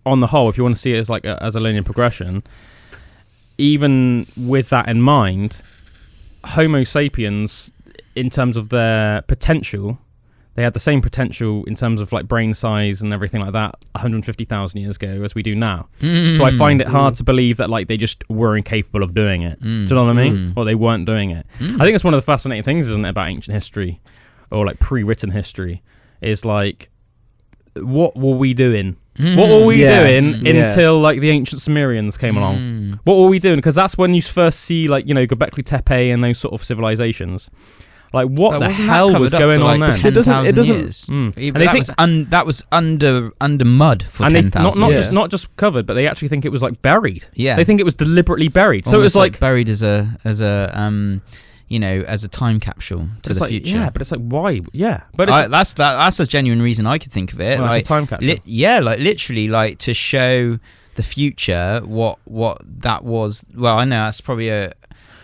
the whole, if you want to see it as a linear progression, even with that in mind, Homo sapiens, in terms of their potential, they had the same potential in terms of like brain size and everything like that 150,000 years ago as we do now. So I find it hard to believe that like they just were incapable of doing it. Do you know what I mean? Or they weren't doing it. I think it's one of the fascinating things, isn't it, about ancient history or like pre-written history, is like, what were we doing? What were we doing until like the ancient Sumerians came along? What were we doing? Because that's when you first see like Gobekli Tepe and those sort of civilizations. Like what the hell was going on there? It doesn't. And they think that was under mud for 10,000 not just covered, but they actually think it was like buried. Yeah, they think it was deliberately buried. So it was like buried as a time capsule to the future. Yeah, but it's like, why? Yeah, but that's a genuine reason I could think of it. Like a time capsule. Like literally, like to show the future what that was. Well, I know that's probably a.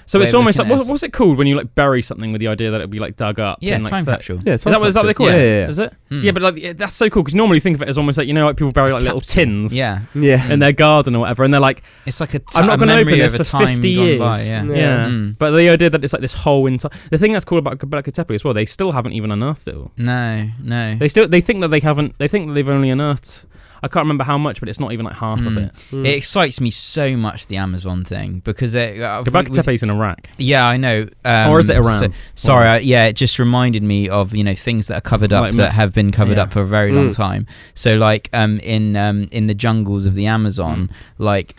So it's almost like, what's it called when you like bury something with the idea that it'll be like dug up? Yeah, and, like, time capsule. Yeah, is that what they call it? Yeah. Is it? Yeah, but like that's so cool because you normally think of it as almost like like people bury like little tins. Yeah. In their garden or whatever, and they're like, it's like I'm not going to open this for time 50 years. By, But the idea that it's like this whole entire. The thing that's cool about Gobekli Tepe as well, they still haven't even unearthed it all. No. They think that they haven't. They think that they've only unearthed. I can't remember how much, but it's not even like half of it. It excites me so much, the Amazon thing, because Gobekli Tepe's in Iraq. Yeah, I know. Or is it Iran? It just reminded me of things that are covered up that have been covered up for a very long time. So like in the jungles of the Amazon, like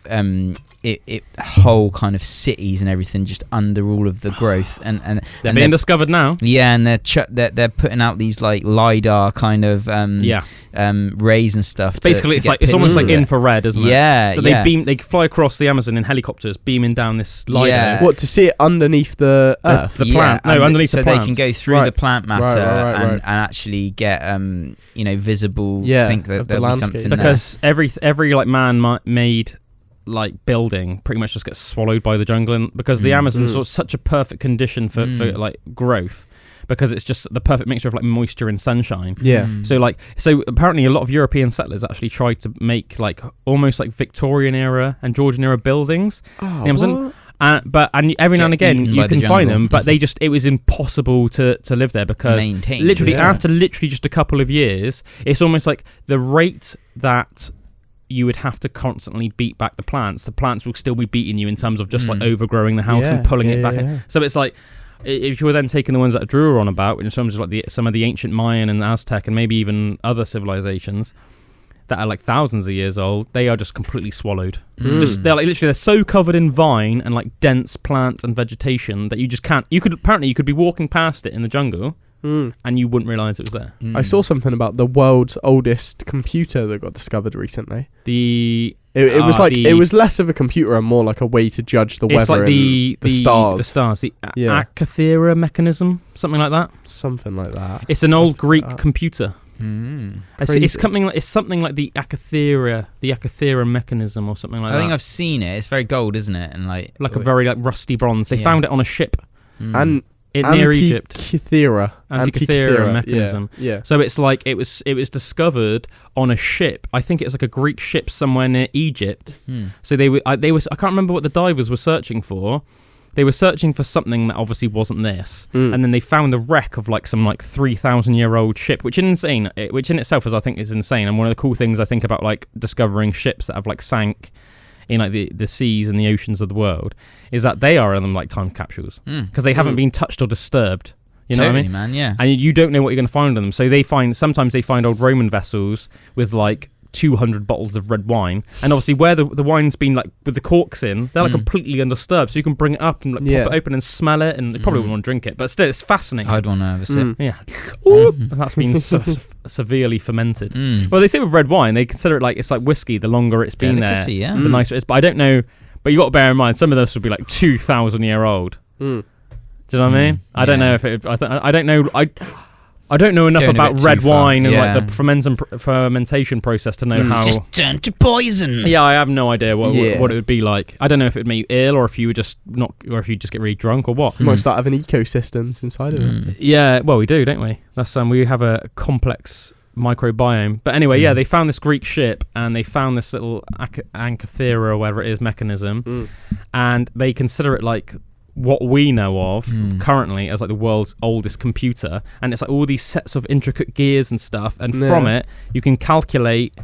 it whole kind of cities and everything just under all of the growth and they're being discovered now. Yeah, and they're putting out these like LiDAR kind of rays and stuff. Basically, it's almost like infrared, isn't it? Yeah, They fly across the Amazon in helicopters, beaming down this LiDAR. Yeah. What, to see it underneath the earth? The plant. No, underneath the plants. So they can go through the plant matter and actually get visible. Think that there'll be something because every like man-made like building pretty much just gets swallowed by the jungle, because the Amazon is such a perfect condition for like growth, because it's just the perfect mixture of like moisture and sunshine. So apparently a lot of European settlers actually tried to make like almost like Victorian era and Georgian era buildings in the Amazon. But every now and again you can find them, but it was impossible to live there, because after just a couple of years, it's almost like the rate that you would have to constantly beat back the plants will still be beating you in terms of just like overgrowing the house and pulling it back in. So it's like, if you were then taking the ones that Drew were on about, in terms of like some of the ancient Mayan and Aztec and maybe even other civilizations that are like thousands of years old, they are just completely swallowed. They're like literally, they're so covered in vine and like dense plant and vegetation that you just can't. You could be walking past it in the jungle. And you wouldn't realise it was there. I saw something about the world's oldest computer that got discovered recently. It was less of a computer and more like a way to judge the weather like the stars. The stars, the Acathera mechanism, something like that. Something like that. It's an old Greek computer. It's something like the Acathera mechanism or something like that. I think I've seen it. It's very gold, isn't it? And like a very like rusty bronze. They found it on a ship. And near Egypt. Antikythera mechanism. Yeah. So it's like it was discovered on a ship. I think it was like a Greek ship somewhere near Egypt. So they were I can't remember what the divers were searching for, they were searching for something that obviously wasn't this, and then they found the wreck of like some like 3,000-year-old ship, which is insane. Which in itself is, I think, is insane. And one of the cool things I think about like discovering ships that have like sank in like the seas and the oceans of the world is that they are in them like time capsules because they haven't been touched or disturbed. You know what I mean? Man, yeah. And you don't know what you're going to find on them. So sometimes they find old Roman vessels with like 200 bottles of red wine, and obviously where the wine's been like with the corks in, they're like completely undisturbed, so you can bring it up and like pop it open and smell it, and you probably wouldn't want to drink it, but still it's fascinating. I'd want to have a sip. Yeah. And that's been severely fermented. Well, they say with red wine they consider it like it's like whiskey. The longer it's been there, the nicer it is. But I don't know, but you got to bear in mind some of this would be like 2,000-year-old. Do you know what I mean? I don't know if it I don't know enough about red wine and like the fermentation process to know how. It's just turned to poison. Yeah, I have no idea what it would be like. I don't know if it would make you ill, or if you would just or if you just get really drunk, or what. You might start having ecosystems inside of it. Yeah, well, we do, don't we? That's we have a complex microbiome. But anyway, they found this Greek ship and they found this little Ankathera or whatever it is mechanism, and they consider it like what we know of currently as like the world's oldest computer, and it's like all these sets of intricate gears and stuff, and from it you can calculate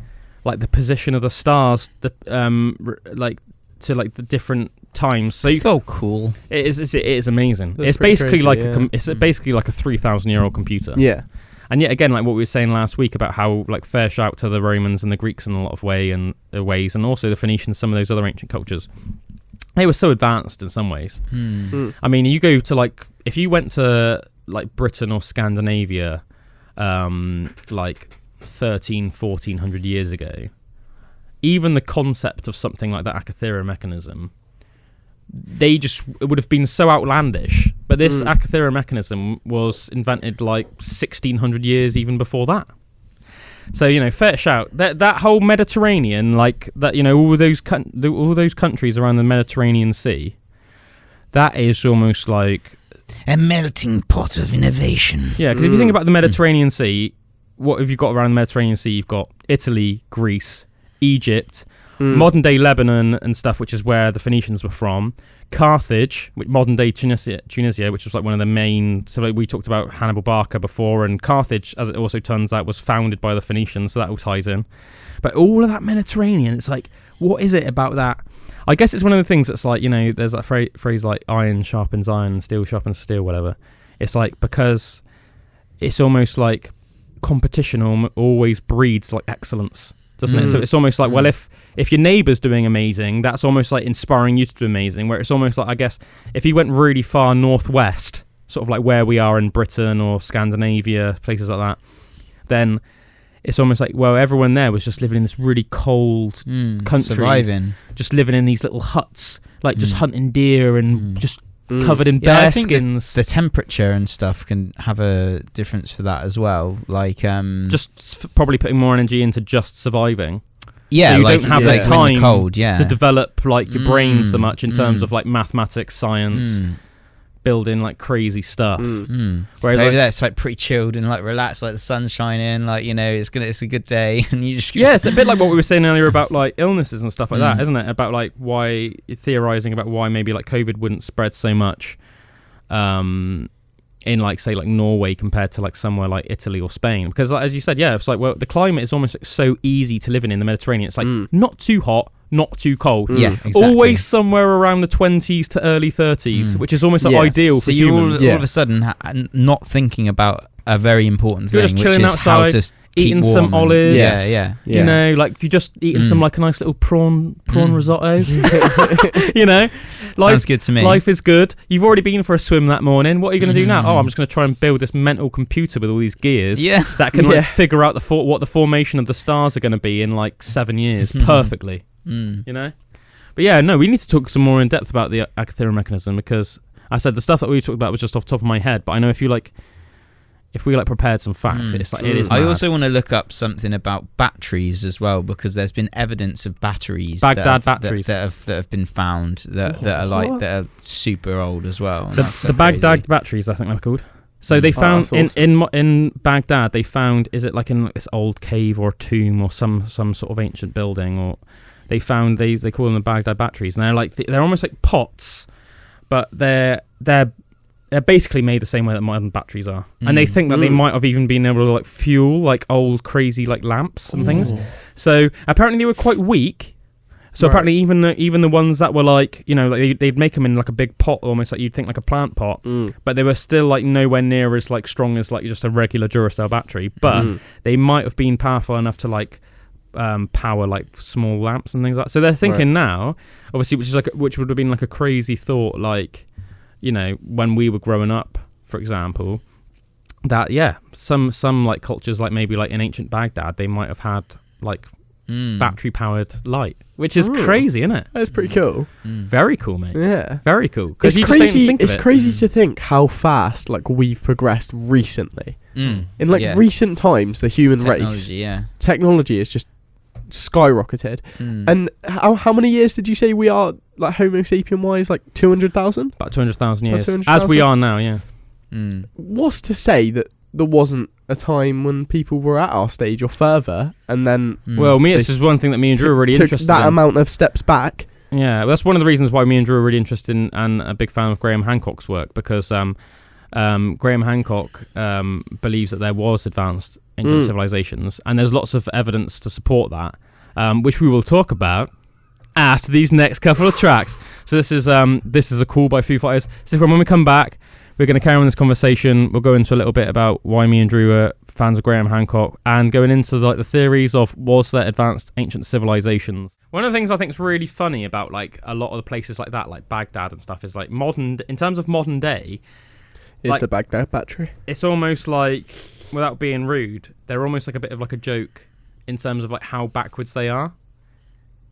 like the position of the stars, like to like the different times. So cool. It is amazing. That's it's basically crazy, it's basically like a 3,000-year-old computer. Yeah. And yet again, like what we were saying last week about how like fair shout to the Romans and the Greeks in a lot of ways, and also the Phoenicians, some of those other ancient cultures. They were so advanced in some ways. I mean, you go to like, if you went to like Britain or Scandinavia, like 1400 years ago, even the concept of something like that Ankathera mechanism, it would have been so outlandish. But this Ankathera mechanism was invented like 1600 years even before that. So, you know, fair shout. That whole Mediterranean, like that, you know, all those countries around the Mediterranean Sea, that is almost like a melting pot of innovation. Yeah, because if you think about the Mediterranean Sea, what have you got around the Mediterranean Sea? You've got Italy, Greece, Egypt, modern day Lebanon and stuff, which is where the Phoenicians were from. Carthage, modern day Tunisia, which was like one of the main. So like we talked about Hannibal Barca before, and Carthage, as it also turns out, was founded by the Phoenicians, so that all ties in. But all of that Mediterranean, it's like, what is it about that? I guess it's one of the things that's like, you know, there's that phrase like iron sharpens iron and steel sharpens steel, whatever. It's like, because it's almost like competition always breeds like excellence, doesn't it? So it's almost like, well, if your neighbour's doing amazing, that's almost like inspiring you to do amazing, where it's almost like, I guess, if you went really far northwest, sort of like where we are in Britain or Scandinavia, places like that, then it's almost like, well, everyone there was just living in this really cold country, surviving, just living in these little huts, like just hunting deer and just covered in bear skins. The temperature and stuff can have a difference for that as well. Like, just probably putting more energy into just surviving. Yeah, so you like, don't have like the time cold, to develop like your brain so much in terms of like mathematics, science, building like crazy stuff. Whereas over there, it's like pretty chilled and like relaxed, like the sun's shining, like, you know, it's a good day, and you just it's a bit like what we were saying earlier about like illnesses and stuff like that, isn't it? About like why theorizing about why maybe like COVID wouldn't spread so much in like say like Norway compared to like somewhere like Italy or Spain, because like, as you said, it's like, well, the climate is almost like so easy to live in the Mediterranean. It's like not too hot, not too cold. Yeah, exactly. Always somewhere around the 20s to early 30s, which is almost like ideal for humans. So you're all of a sudden not thinking about a very important thing, you're just chilling which is outside, how to eating keep some warm olives. Yeah. You know, like you're just eating some like a nice little prawn risotto. You know, sounds good to me. Life is good. You've already been for a swim that morning. What are you going to do now? Oh, I'm just going to try and build this mental computer with all these gears that can like figure out what the formation of the stars are going to be in like 7 years perfectly. You know. But yeah, no, we need to talk some more in depth about the Ankathera mechanism, because I said the stuff that we talked about was just off the top of my head. But I know if we prepared some facts, it's like it is mad. I also want to look up something about batteries as well, because there's been evidence of batteries, batteries that have been found that are super old as well. The Baghdad batteries, I think they're called. So they found in Baghdad, they found, is it like in this old cave or tomb or some sort of ancient building, or they found they call them the Baghdad batteries, and they're almost like pots, but they're basically made the same way that modern batteries are, and they think that they might have even been able to like fuel like old crazy like lamps and things. So apparently they were quite weak. So apparently even the ones that were like, you know, like they'd make them in like a big pot, almost like you'd think like a plant pot, but they were still like nowhere near as like strong as like just a regular Duracell battery. But they might have been powerful enough to like power like small lamps and things like that. So they're thinking now, obviously, which would have been like a crazy thought, like, you know, when we were growing up, for example, that some like cultures, like maybe like in ancient Baghdad, they might have had like battery powered light, which is crazy, isn't it? That's pretty cool. Very cool, mate. Yeah, very cool. It's crazy. It's crazy to think how fast like we've progressed recently. In like recent times, the human race, technology is just skyrocketed. And how many years did you say we are like Homo sapien wise? Like 200,000? About 200,000 years. 200,000? As we are now, yeah. What's to say that there wasn't a time when people were at our stage or further, and then well, this is one thing that me and Drew are really interested in. That amount of steps back. Yeah, well, that's one of the reasons why me and Drew are really interested in and a big fan of Graham Hancock's work, because Graham Hancock believes that there was advanced ancient civilizations, and there's lots of evidence to support that, which we will talk about after these next couple of tracks. So this is a Call by Foo Fighters. So when we come back, we're going to carry on this conversation. We'll go into a little bit about why me and Drew are fans of Graham Hancock, and going into like the theories of was there advanced ancient civilizations. One of the things I think is really funny about like a lot of the places like that, like Baghdad and stuff, is like in terms of modern day, is like, the Baghdad battery. It's almost like, without being rude, they're almost like a bit of like a joke in terms of like how backwards they are.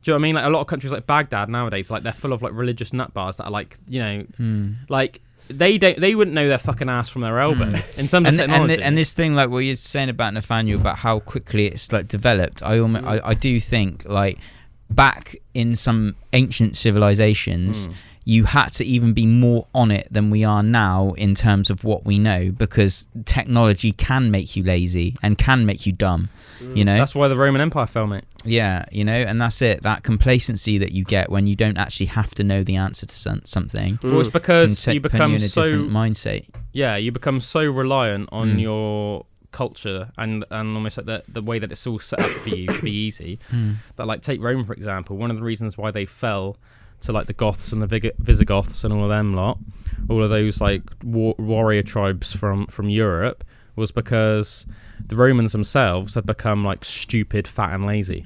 Do you know what I mean? Like a lot of countries like Baghdad nowadays, like they're full of like religious nut bars that are like, you know, like they wouldn't know their fucking ass from their elbow in terms of technology. And this thing, like what you're saying about Nathaniel, about how quickly it's like developed, I do think like back in some ancient civilizations, you had to even be more on it than we are now in terms of what we know, because technology can make you lazy and can make you dumb, you know? That's why the Roman Empire fell, mate. Yeah, you know, and that's it. That complacency that you get when you don't actually have to know the answer to something. Well, it's because you become in a different mindset. Yeah, you become so reliant on your culture and almost like the way that it's all set up for you to be easy. That, like, take Rome, for example. One of the reasons why they fell to like the Goths and the Visigoths and all of them lot, all of those like warrior tribes from Europe, was because the Romans themselves had become like stupid, fat and lazy.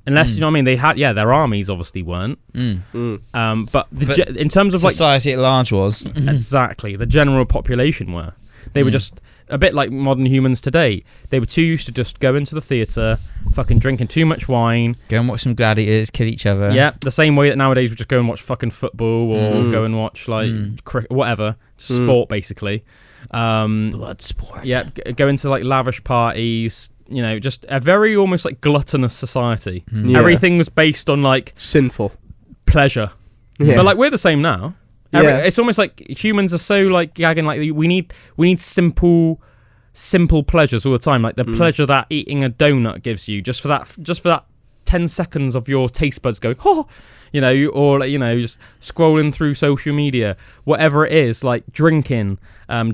Unless, you know what I mean, they had, their armies obviously weren't. But in terms of like society at large was. Exactly, the general population were. They were just a bit like modern humans today. They were too used to just going to the theatre, fucking drinking too much wine. Go and watch some gladiators kill each other. Yeah, the same way that nowadays we just go and watch fucking football or go and watch like cricket, whatever. Sport, basically. Blood sport. Yeah, go into like lavish parties. You know, just a very almost like gluttonous society. Everything was based on like sinful pleasure. But like we're the same now. It's almost like humans are so like gagging, like we need simple pleasures all the time, like the pleasure that eating a donut gives you, just for that 10 seconds of your taste buds going, oh, you know, or like, you know, just scrolling through social media, whatever it is, like drinking,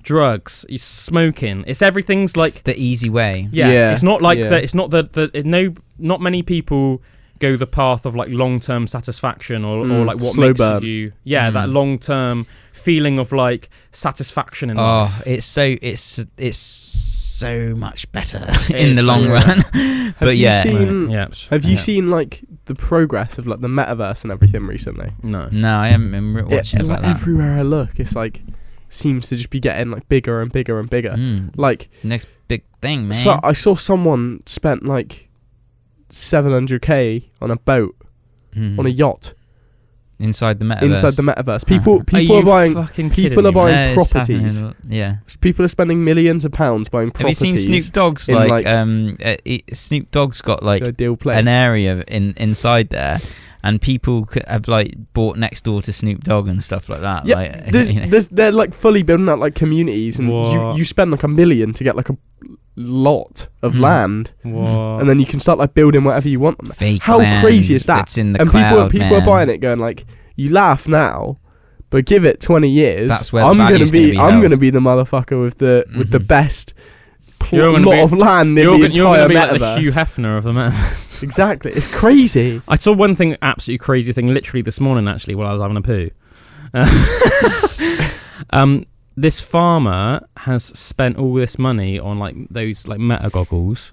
drugs, smoking. It's everything's like it's the easy way. It's not like that. It's not not many people go the path of like long-term satisfaction or like what slow makes burn. You that long-term feeling of like satisfaction in life. It's so much better in the long run. But have you seen like the progress of like the metaverse and everything recently? No, I haven't been watching about that. Everywhere I look, it's like seems to just be getting like bigger and bigger and bigger. Like next big thing, man. So I saw someone spent like 700k on a boat, on a yacht inside the metaverse. People are buying properties. Yeah, people are spending millions of pounds buying properties. Have you seen Snoop Dogg's Snoop Dogg's got like an area inside there, and people have like bought next door to Snoop Dogg and stuff like that. Yeah, like, they're like fully building out like communities, and you spend like $1 million to get like a lot of land, and then you can start like building whatever you want. Fake How land crazy is that? In the and cloud, people are buying it, going like, you laugh now, But give it 20 years. That's where I'm the gonna be. I'm held. gonna be the motherfucker with the best lot of land in the you're entire gonna be metaverse. like the Hugh Hefner of the metaverse. Exactly. It's crazy. I saw one thing, absolutely crazy thing, literally this morning actually, while I was having a poo. This farmer has spent all this money on like those like meta goggles,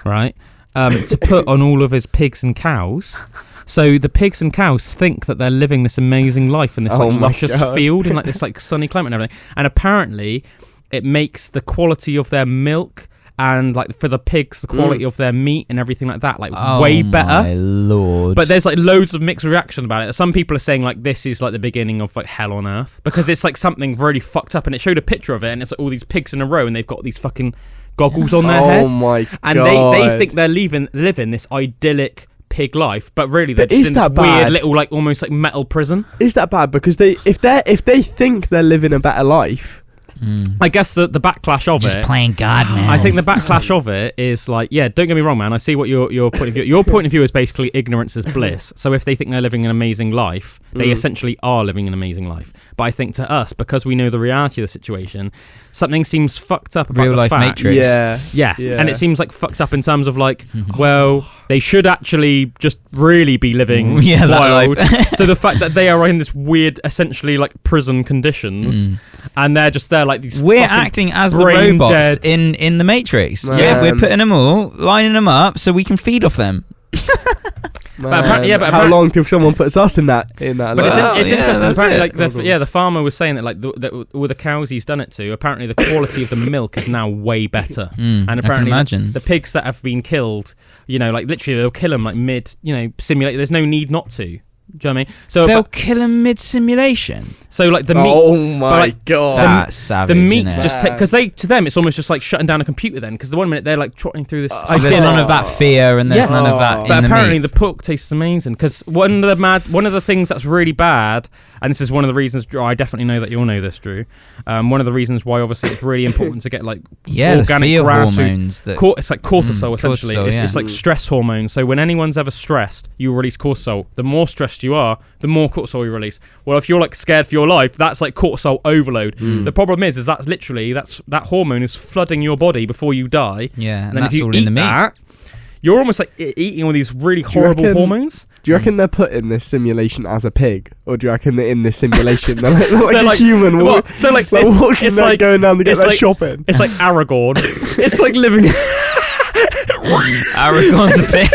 right? To put on all of his pigs and cows. So the pigs and cows think that they're living this amazing life in this like luscious field and like this like sunny climate and everything. And apparently it makes the quality of their milk and like for the pigs the quality of their meat and everything like that like way better. Oh my lord. But there's like loads of mixed reaction about it. Some people are saying like this is like the beginning of like hell on earth because it's like something really fucked up, and it showed a picture of it and it's like all these pigs in a row and they've got these fucking goggles on their heads. Oh my god. And they think they're living this idyllic pig life, but really they're just in this weird little like almost like metal prison. Is that bad? Because if they think they're living a better life, I guess the backlash of just it. playing God, man. I think the backlash of it is like, yeah, don't get me wrong, man. I see what your point of view. Your point of view is basically ignorance is bliss. So if they think they're living an amazing life, they essentially are living an amazing life. But I think to us, because we know the reality of the situation, something seems fucked up about real the life fact. Matrix. Yeah, and it seems like fucked up in terms of like, well, they should actually just really be living wild. So the fact that they are in this weird, essentially like prison conditions, and they're just there like these. We're acting as the robots in the Matrix. Yeah, we're putting them all, lining them up, so we can feed off them. But how long till someone puts us in that? But it's interesting. Apparently, like the farmer was saying that like all the cows he's done it to, apparently the quality of the milk is now way better. And apparently the pigs that have been killed, you know, like literally they'll kill them like mid, you know, simulate. There's no need not to. Do you know what I mean? So they'll kill him mid-simulation. So like the meat. Oh my god, that's savage. The meat just because to them it's almost just like shutting down a computer. Then because the 1 minute they're like trotting through this. So there's none of that fear and there's none of that. But apparently the the pork tastes amazing because one of the things that's really bad, and this is one of the reasons. Drew, I definitely know that you'll know this, Drew. One of the reasons why obviously it's really important to get like organic grass hormones. It's like cortisol essentially. It's like stress hormones. So when anyone's ever stressed, you release cortisol. The more stressed you are, the more cortisol you release. Well, if you're like scared for your life, that's like cortisol overload. The problem is that's literally that hormone is flooding your body before you die. Yeah, and then that's if you all eat in the meat. that, you're almost like eating all these really horrible hormones. Do you reckon they're put in this simulation as a pig, or do you reckon they're in this simulation they're like a human? So like walking, it's like going down to get that shopping. It's like Aragorn. It's like living Aragorn the pig.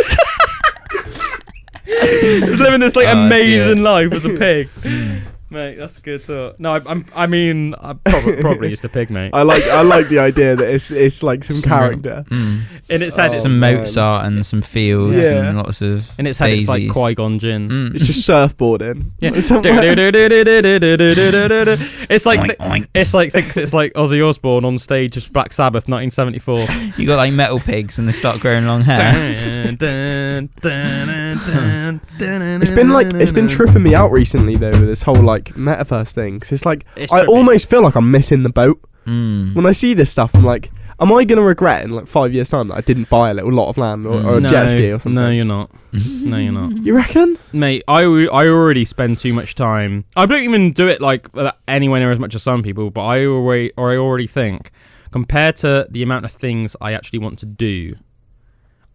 He's living this like amazing life as a pig. Mate, that's a good thought. No, I'm probably just a pig, mate. I like the idea that it's like some character in its head. Some Mozart and some fields and lots of in its head daisies. it's like Qui-Gon Jinn. It's just surfboarding. Yeah. It's like thinks it's like Ozzy Osbourne on stage of Black Sabbath 1974. You got like metal pigs and they start growing long hair. It's been tripping me out recently though with this whole like metaverse thing, because it's like I almost feel like I'm missing the boat when I see this stuff. I'm like, am I gonna regret in like 5 years time that I didn't buy a little lot of land or a jet ski or something? No, you're not. No, you're not. You reckon? Mate, I already spend too much time. I don't even do it like anywhere near as much as some people, but I already think compared to the amount of things I actually want to do,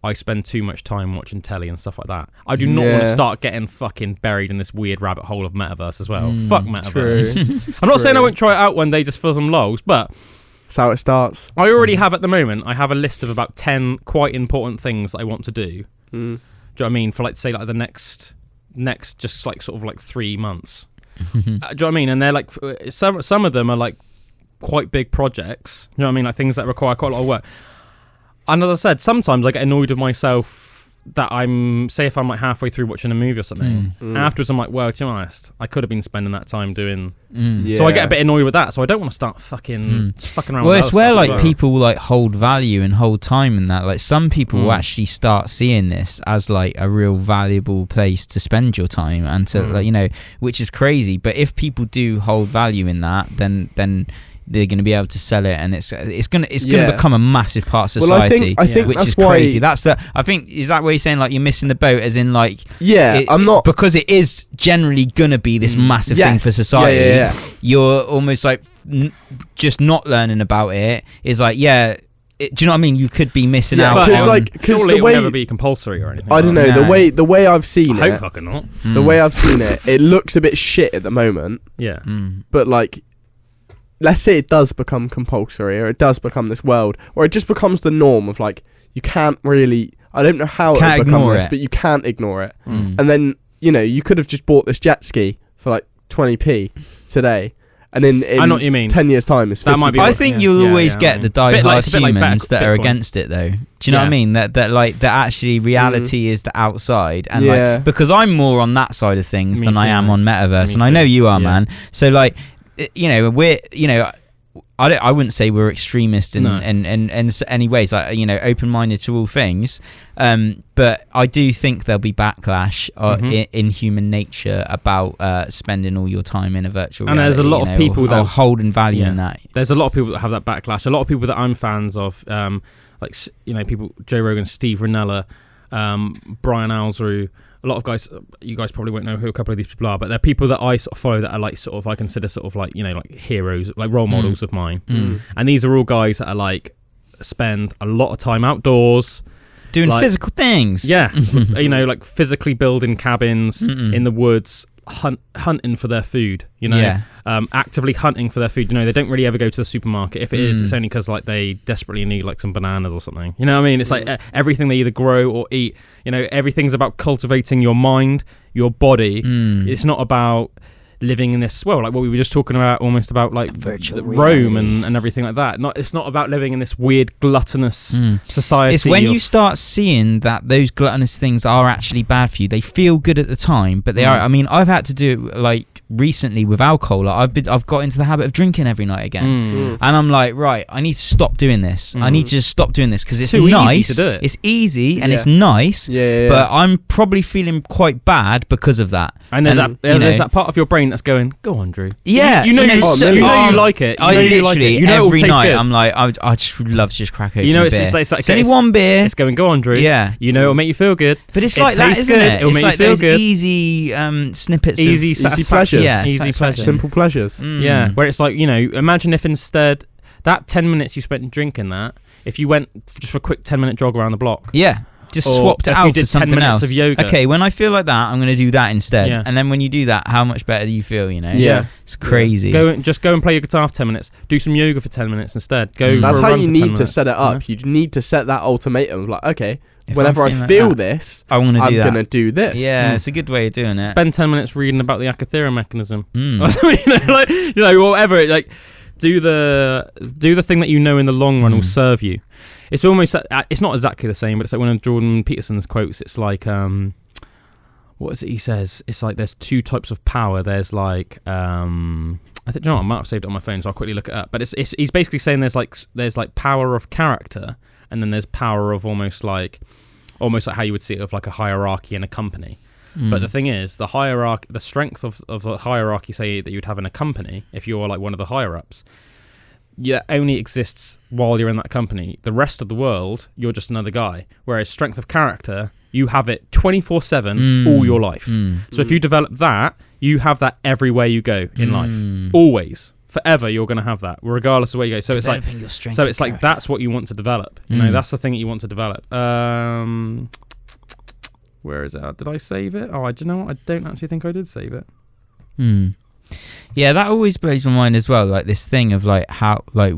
I spend too much time watching telly and stuff like that. I do not want to start getting fucking buried in this weird rabbit hole of Metaverse as well. Fuck Metaverse. I'm not saying I won't try it out one day just for some lols, but that's how it starts. I already have at the moment, I have a list of about 10 quite important things I want to do. Do you know what I mean? For like, say like the next just like sort of like 3 months. Do you know what I mean? And they're like, some of them are like quite big projects. You know what I mean? Like things that require quite a lot of work. And as I said, sometimes I get annoyed with myself that say if I'm like halfway through watching a movie or something, afterwards I'm like, well, to be honest, I could have been spending that time doing. So I get a bit annoyed with that. So I don't want to start fucking around. Well, with it's where like well. people like hold value and hold time in that. Like some people will actually start seeing this as like a real valuable place to spend your time and to like, you know, which is crazy. But if people do hold value in that, then they're going to be able to sell it, and it's going to become a massive part of society. I think which that's is crazy. I think is that where you're saying like you're missing the boat, as in like I'm not, because it is generally going to be this massive thing for society. You're almost like just not learning about it is like do you know what I mean? You could be missing out. Because surely it will never be compulsory or anything. I don't know. The way I've seen it. I hope fucking not. The way I've seen it, it looks a bit shit at the moment. Yeah. But like, let's say it does become compulsory, or it does become this world, or it just becomes the norm of like, you can't really, I don't know how it will become this, but you can't ignore it. And then, you could have just bought this jet ski for like 20p today, and in I know what you mean. 10 years time it's 50p. I think you'll always get the die-hard humans that are against it though. Do you know what I mean? That actually reality is the outside, and like, because I'm more on that side of things than I am on Metaverse, and I know you are, man. So like, we're I wouldn't say we're extremist in any ways, like, open-minded to all things, but I do think there'll be backlash in human nature about spending all your time in a virtual reality. And there's a lot of people that are holding value in that. There's a lot of people that have that backlash. A lot of people that I'm fans of, people, Joe Rogan, Steve Rinella, Brian Alsrew. A lot of guys, you guys probably won't know who a couple of these people are, but they're people that I sort of follow that are like sort of, I consider sort of like, like heroes, like role models of mine. And these are all guys that are like, spend a lot of time outdoors. Doing physical things. Yeah. Like physically building cabins in the woods, hunting for their food, actively hunting for their food. They don't really ever go to the supermarket. If it is, it's only because like they desperately need like some bananas or something. You know what I mean? It's like everything they either grow or eat. Everything's about cultivating your mind, your body. It's not about living in this, like what we were just talking about, almost about like Rome and everything like that. It's not about living in this weird gluttonous society. It's when you start seeing that those gluttonous things are actually bad for you. They feel good at the time, but they are. I mean, I've had to do it like recently with alcohol. Like I've got into the habit of drinking every night again, and I'm like, right, I need to stop doing this. I need to just stop doing this because it's nice. Easy to do it. It's easy and it's nice. But I'm probably feeling quite bad because of that. And there's that part of your brain that's going, go on, Drew. Yeah, you like it. I literally every night I'm like, I just love to just crack open. It's only one beer. It's going, go on, Drew. Yeah, it'll make you feel good. But it's like that, isn't it? It'll make you feel good. Easy snippets, easy pleasures, easy pleasures, simple pleasures. Yeah, where it's like, imagine if instead that 10 minutes you spent drinking that, if you went just for a quick 10-minute jog around the block. Yeah. Just swapped it out for something else. Of yoga. Okay, when I feel like that, I'm going to do that instead. Yeah. And then when you do that, how much better do you feel, Yeah. It's crazy. Go and play your guitar for 10 minutes. Do some yoga for 10 minutes instead. That's how you need to set it up. You need to set that ultimatum of like, okay, whenever I feel this, I'm going to do this. Yeah, it's a good way of doing it. Spend 10 minutes reading about the Akathera mechanism. Whatever. Like, do the thing that in the long run will serve you. It's almost, it's not exactly the same, but it's like one of Jordan Peterson's quotes. It's like, what is it he says? It's like there's two types of power. There's like, I think, I might have saved it on my phone, so I'll quickly look it up. But he's basically saying there's like power of character, and then there's power of almost like how you would see it of like a hierarchy in a company. But the thing is, the hierarchy, the strength of the hierarchy, say that you'd have in a company, if you're like one of the higher ups, only exists while you're in that company. The rest of the world, you're just another guy. Whereas strength of character, you have it 24/7 all your life. So if you develop that, you have that everywhere you go in life. Always. Forever, you're going to have that, regardless of where you go. So it's like that's what you want to develop. That's the thing that you want to develop. Where is it? Did I save it? Oh, I don't actually think I did save it. Yeah, that always blows my mind as well. Like this thing of like how like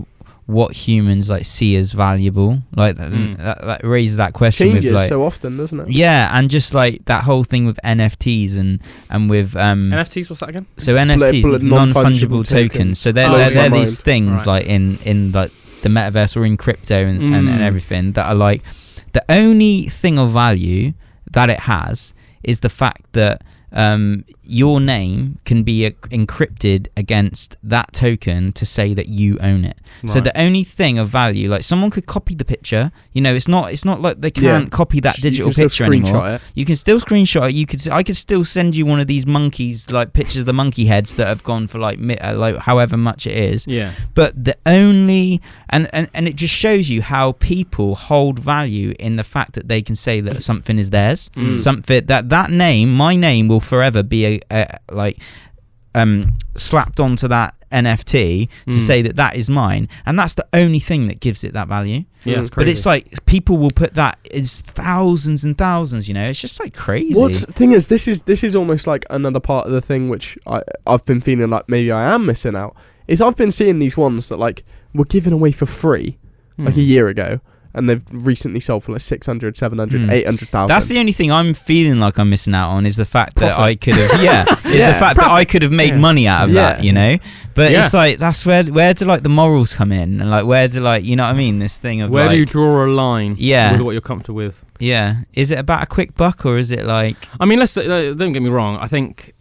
what humans like see as valuable. Like that raises that question. Changes with, like, so often, doesn't it? Yeah, and just like that whole thing with NFTs and with NFTs. What's that again? So NFTs, non-fungible tokens. So they're these things like in like the metaverse or in crypto and everything that are like the only thing of value that it has is the fact that your name can be encrypted against that token to say that you own it. Right. So the only thing of value, like someone could copy the picture, it's not like they can't copy that digital picture anymore. You can still screenshot it. I could still send you one of these monkeys, like pictures of the monkey heads that have gone for like however much it is. Yeah. But the only and it just shows you how people hold value in the fact that they can say that something is theirs. Something that name, my name, will forever be slapped onto that NFT to say that is mine, and that's the only thing that gives it that value. Yeah, it's crazy. But it's like people will put that as thousands and thousands. It's just like crazy. The thing is, this is almost like another part of the thing which I've been feeling like maybe I am missing out. Is I've been seeing these ones that like were given away for free like a year ago. And they've recently sold for like 600, 700, 800,000. That's the only thing I'm feeling like I'm missing out on, is the fact that I could have, the fact that I could have made money out of that, But it's like, that's where do like the morals come in, and like where do like, you know what I mean? This thing of where like, do you draw a line? With what you're comfortable with. Yeah, is it about a quick buck, or is it like? I mean, don't get me wrong. I think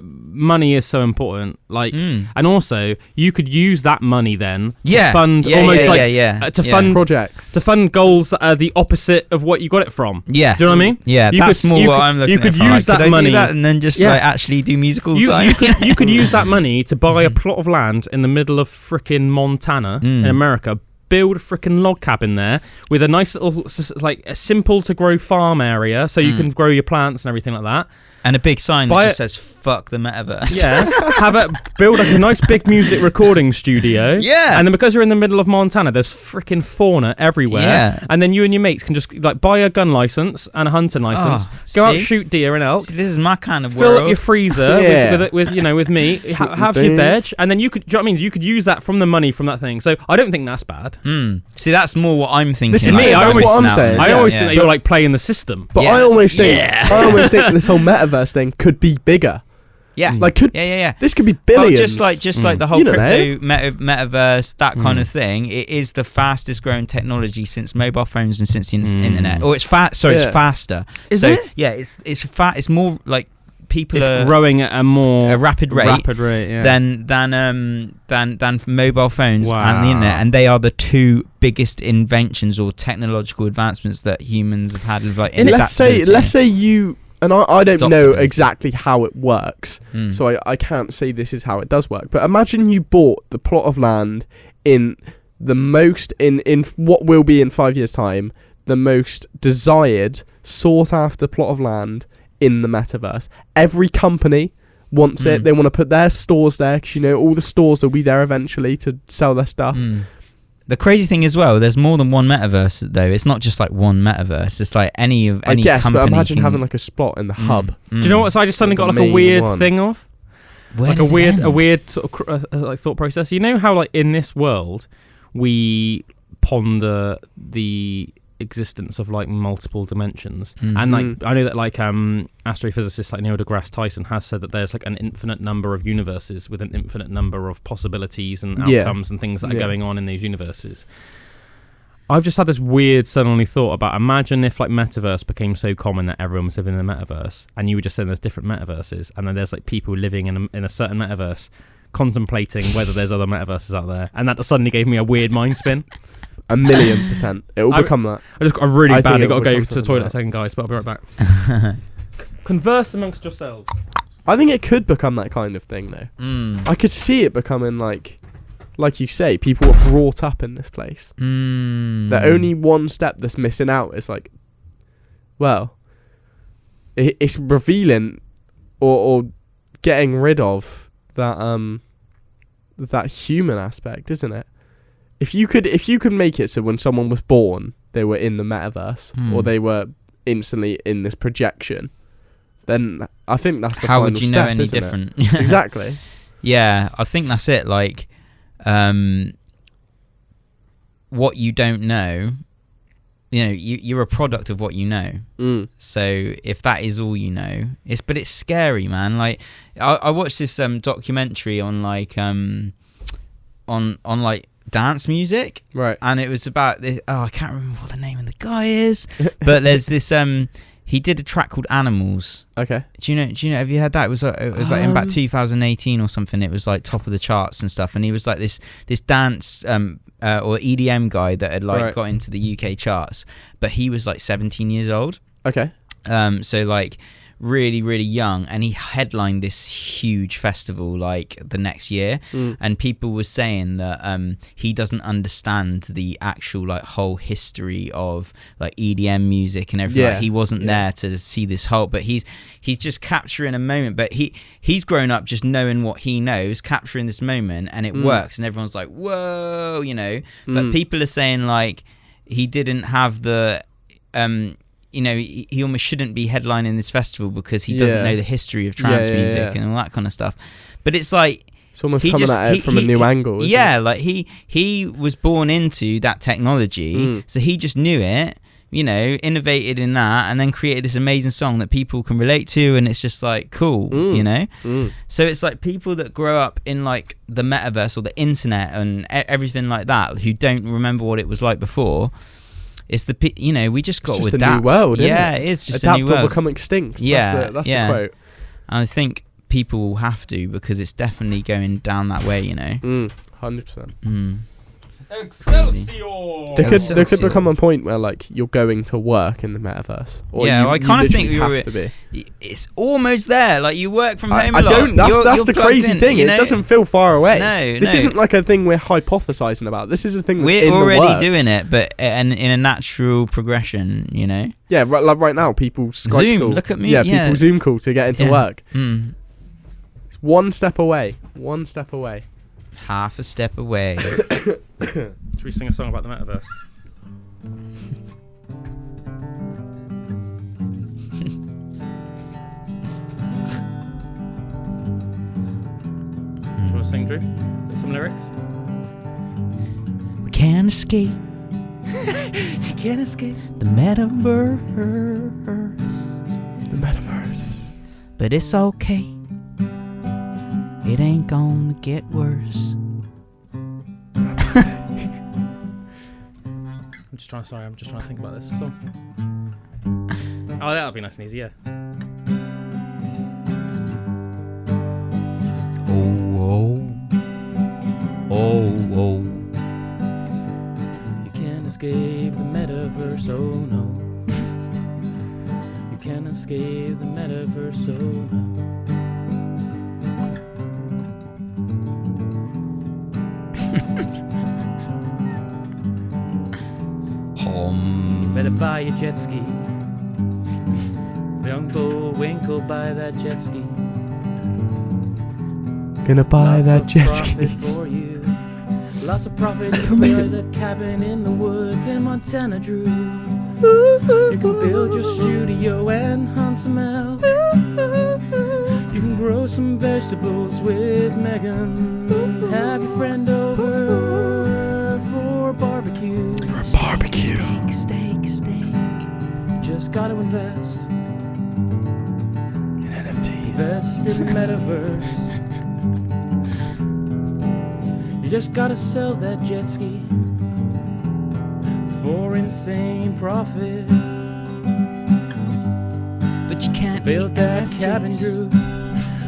money is so important, and also you could use that money then to fund to fund projects, to fund goals that are the opposite of what you got it from. Do you know what I mean? That's more what I'm looking at. You could use that money, do that and then just like actually do music all the time. You could use that money to buy a plot of land in the middle of frickin' Montana in America. Build a freaking log cabin there with a nice little, like, a simple to grow farm area, so you can grow your plants and everything like that. And a big sign that just says "fuck the metaverse." Yeah, build like a nice big music recording studio. Yeah, and then because you're in the middle of Montana, there's freaking fauna everywhere. Yeah, and then you and your mates can just like buy a gun license and a hunting license, go out, shoot deer and elk. See, this is my kind of fill world. Up your freezer with meat. Have your veg, and then you could. Do you know what I mean? You could use that from the money from that thing. So I don't think that's bad. See, that's more what I'm thinking. This is me. That's what I'm saying. I always think that you're like playing the system. But I always think this whole metaverse thing could be bigger. Yeah, like this could be billions. Just like the whole crypto metaverse, that kind of thing. It is the fastest growing technology since mobile phones and since the internet. Or it's it's faster. Is it? Yeah, it's more like people are growing at a rapid rate than mobile phones and the internet, and they are the two biggest inventions or technological advancements that humans have had. Like, let's say you. And I don't know exactly how it works, so I can't say this is how it does work. But imagine you bought the plot of land in the most, in what will be in 5 years' time, the most desired, sought-after plot of land in the metaverse. Every company wants it. They want to put their stores there, because all the stores will be there eventually to sell their stuff. The crazy thing as well, there's more than one metaverse though. It's not just like one metaverse. It's like any company. But imagine having like a spot in the hub. Do you know what? So I just suddenly got like a weird thing of, like a weird sort of like thought process. You know how like in this world we ponder the existence of like multiple dimensions, and like I know that like astrophysicist like Neil deGrasse Tyson has said that there's like an infinite number of universes with an infinite number of possibilities and outcomes and things that are going on in these universes. I've just had this weird suddenly thought about, imagine if like metaverse became so common that everyone was living in a metaverse, and you were just saying there's different metaverses, and then there's like people living in a certain metaverse contemplating whether there's other metaverses out there, and that suddenly gave me a weird mind spin. 1,000,000%. It will become that. I really badly got to go to the toilet a second, guys, but I'll be right back. Converse amongst yourselves. I think it could become that kind of thing, though. I could see it becoming like you say, people are brought up in this place. The only one step that's missing out is like, well, it's revealing or getting rid of that human aspect, isn't it? If you could make it so when someone was born, they were in the metaverse or they were instantly in this projection, then I think that's the how final would you step, know any isn't different? Exactly. Yeah, I think that's it. Like, what you don't know, you're a product of what you know. So if that is all you know, it's scary, man. Like, I watched this documentary on like on like dance music, right? And it was about this. I can't remember what the name of the guy is, but there's this He did a track called Animals. Okay. Do you know? Have you heard that? It was like in about 2018 or something. It was like top of the charts and stuff. And he was like this dance or EDM guy that had like got into the UK charts, but he was like 17 years old. Okay. So like really, really young, and he headlined this huge festival like the next year, and people were saying that he doesn't understand the actual like whole history of like EDM music and everything. Like, he wasn't there to see this whole, but he's just capturing a moment. But he's grown up just knowing what he knows, capturing this moment, and it works, and everyone's like, whoa, you know. But people are saying like he didn't have the you know, he almost shouldn't be headlining this festival because he doesn't know the history of trance music and all that kind of stuff. But it's like it's almost coming at it from a new angle. Isn't it? Like he was born into that technology, so he just knew it. You know, innovated in that, and then created this amazing song that people can relate to, and it's just like cool. You know, so it's like people that grow up in like the metaverse or the internet and everything like that, who don't remember what it was like before. It's the, you know, we just got to adapt. It's just a new world, isn't it? It is just adapt a new world. or become extinct. Yeah, that's the quote. And I think people will have to, because it's definitely going down that way, you know. 100%. Excelsior! There could become a point where like you're going to work in the metaverse. Or I kind of think have to be. It's almost there. Like you work from home. I don't. That's the crazy thing. You know? It doesn't feel far away. This isn't like a thing we're hypothesizing about. This is a thing that's we're in already the works. doing it, but in a natural progression. You know. Yeah, like right now, people Skype Zoom. call. Look at me. Yeah, people Zoom call to get into work. It's one step away. One step away. Half a step away. Should we sing a song about the metaverse? Do you want to sing, Drew? Some lyrics? We can't escape. You can't escape the metaverse. The metaverse. But it's okay. It ain't gonna get worse. I'm just trying to think about this song. Oh, that'll be nice and easy, yeah. Oh. You can't escape the metaverse, oh no. You can't escape the metaverse, oh no. You better buy your jet ski. Young Bullwinkle, buy that jet ski. Gonna buy that jet ski for you. Lots of profit. You can buy that cabin in the woods in Montana, Drew. You can build your studio and hunt some elk. You can grow some vegetables with Megan. Have your friend over for barbecue. Steak. You just gotta invest in NFTs. Invest in the metaverse. You just gotta sell that jet ski for insane profit. But you can't build that NFTs. Cabin, Drew.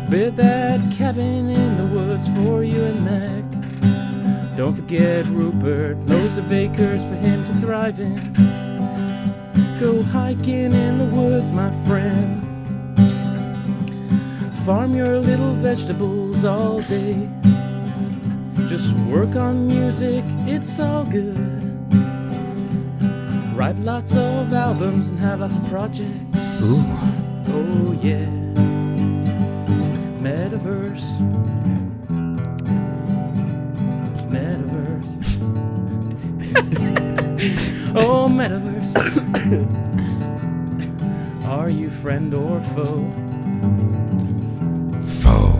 Build that cabin in the woods for you and Meg. Don't forget Rupert, loads of acres for him to thrive in. Go hiking in the woods, my friend. Farm your little vegetables all day. Just work on music, it's all good. Write lots of albums and have lots of projects. Ooh. Oh yeah. Metaverse. Oh, metaverse. Are you friend or foe? Foe.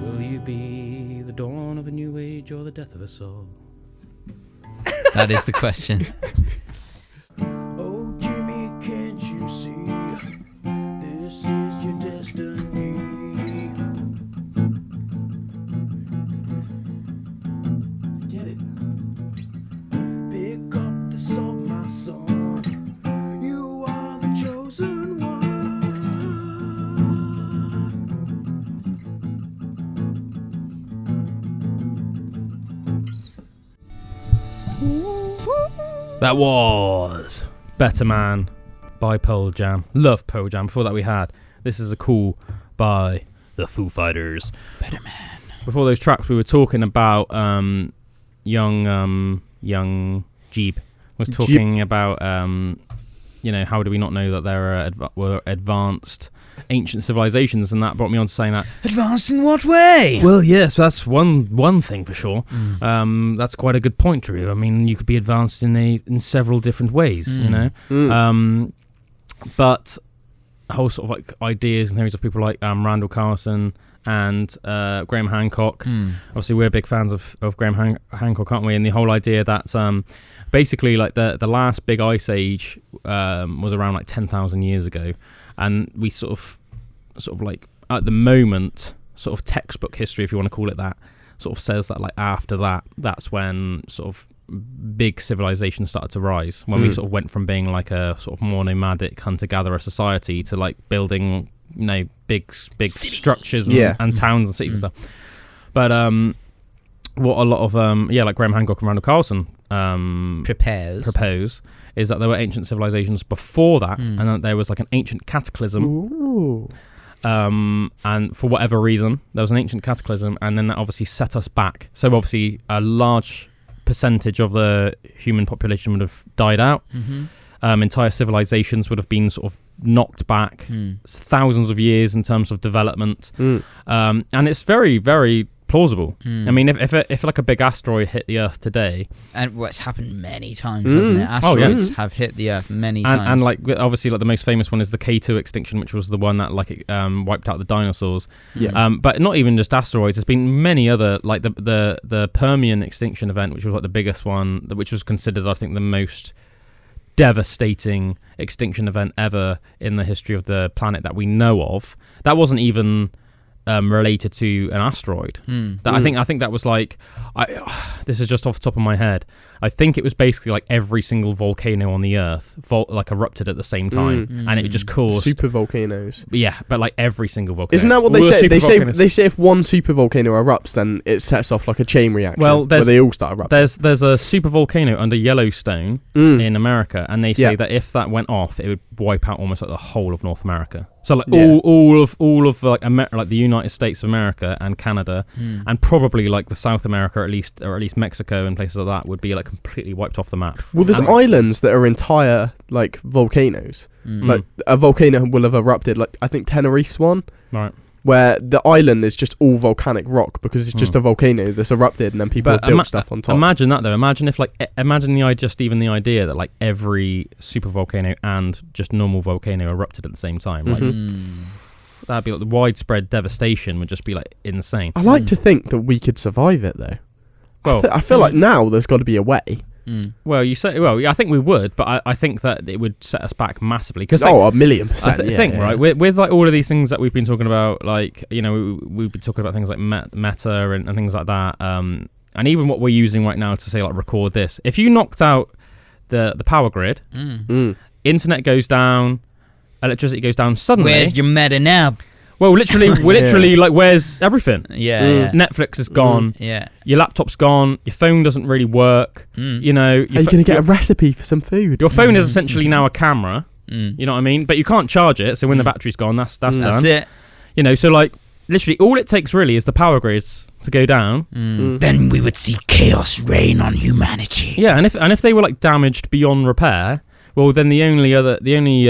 Will you be the dawn of a new age or the death of us all? That is the question. Oh, Jimmy, can't you see? This is your destiny. That was Better Man by Pearl Jam. Love Pearl Jam. Before that we had This Is a Call by the Foo Fighters. Better Man. Before those tracks we were talking about young Jib was talking about how do we not know that there were advanced ancient civilizations, and that brought me on to saying that. Advanced in what way? Well, yes, that's one thing for sure. That's quite a good point, Drew. I mean, you could be advanced in several different ways, you know. But whole sort of like ideas and theories of people like Randall Carlson and Graham Hancock. Obviously, we're big fans of Graham Hancock, aren't we? And the whole idea that basically, like the last big ice age was around like 10,000 years ago, and we sort of like at the moment, sort of textbook history, if you want to call it that, sort of says that like after that, that's when sort of big civilizations started to rise. When we sort of went from being like a sort of more nomadic hunter-gatherer society to like building, you know, big structures and towns and cities and stuff. But what a lot of like Graham Hancock and Randall Carlson propose is that there were ancient civilizations before that, and that there was like an ancient cataclysm. Ooh. And for whatever reason, there was an ancient cataclysm, and then that obviously set us back. So obviously a large percentage of the human population would have died out. Entire civilizations would have been sort of knocked back thousands of years in terms of development. And it's very, very plausible. I mean, if like a big asteroid hit the Earth today, and it's happened many times, hasn't it? Asteroids have hit the Earth many times, and like obviously like the most famous one is the K2 extinction, which was the one that like wiped out the dinosaurs. But not even just asteroids. There's been many other, like the Permian extinction event, which was like the biggest one, which was considered, I think, the most devastating extinction event ever in the history of the planet that we know of. That wasn't even related to an asteroid. I think that was like, this is just off the top of my head, I think it was basically like every single volcano on the Earth like erupted at the same time, and it just caused super volcanoes. Yeah, but like every single volcano. Isn't that what they say? They say if one super volcano erupts, then it sets off like a chain reaction. Well, where they all start erupting. There's a super volcano under Yellowstone in America, and they say that if that went off, it would wipe out almost like the whole of North America. So like all of like like the United States of America and Canada, and probably like the South America, or at least Mexico and places like that, would be like completely wiped off the map. Well, there's islands that are entire like volcanoes. Like a volcano will have erupted, like I think Tenerife's one, right, where the island is just all volcanic rock because it's just a volcano that's erupted, and then people build stuff on top. Imagine that though. Imagine if like the idea that like every super volcano and just normal volcano erupted at the same time. Like that'd be like the widespread devastation would just be like insane. I like to think that we could survive it though. Well, I feel like now there's got to be a way. Well, you say, I think we would, but I think that it would set us back massively. Cause, like, 1,000,000%. Right, with like all of these things that we've been talking about, like, you know, we've been talking about things like meta and things like that, and even what we're using right now to say like record this. If you knocked out the power grid, internet goes down, electricity goes down suddenly. Where's your meta now? Well, literally, like, where's everything? Netflix is gone. Your laptop's gone. Your phone doesn't really work. You know, are you going to get a recipe for some food? Your phone is essentially now a camera. You know what I mean? But you can't charge it. So when the battery's gone, that's done. That's it. You know, so like, literally, all it takes really is the power grids to go down. Then we would see chaos reign on humanity. Yeah, and if they were like damaged beyond repair, well, then the only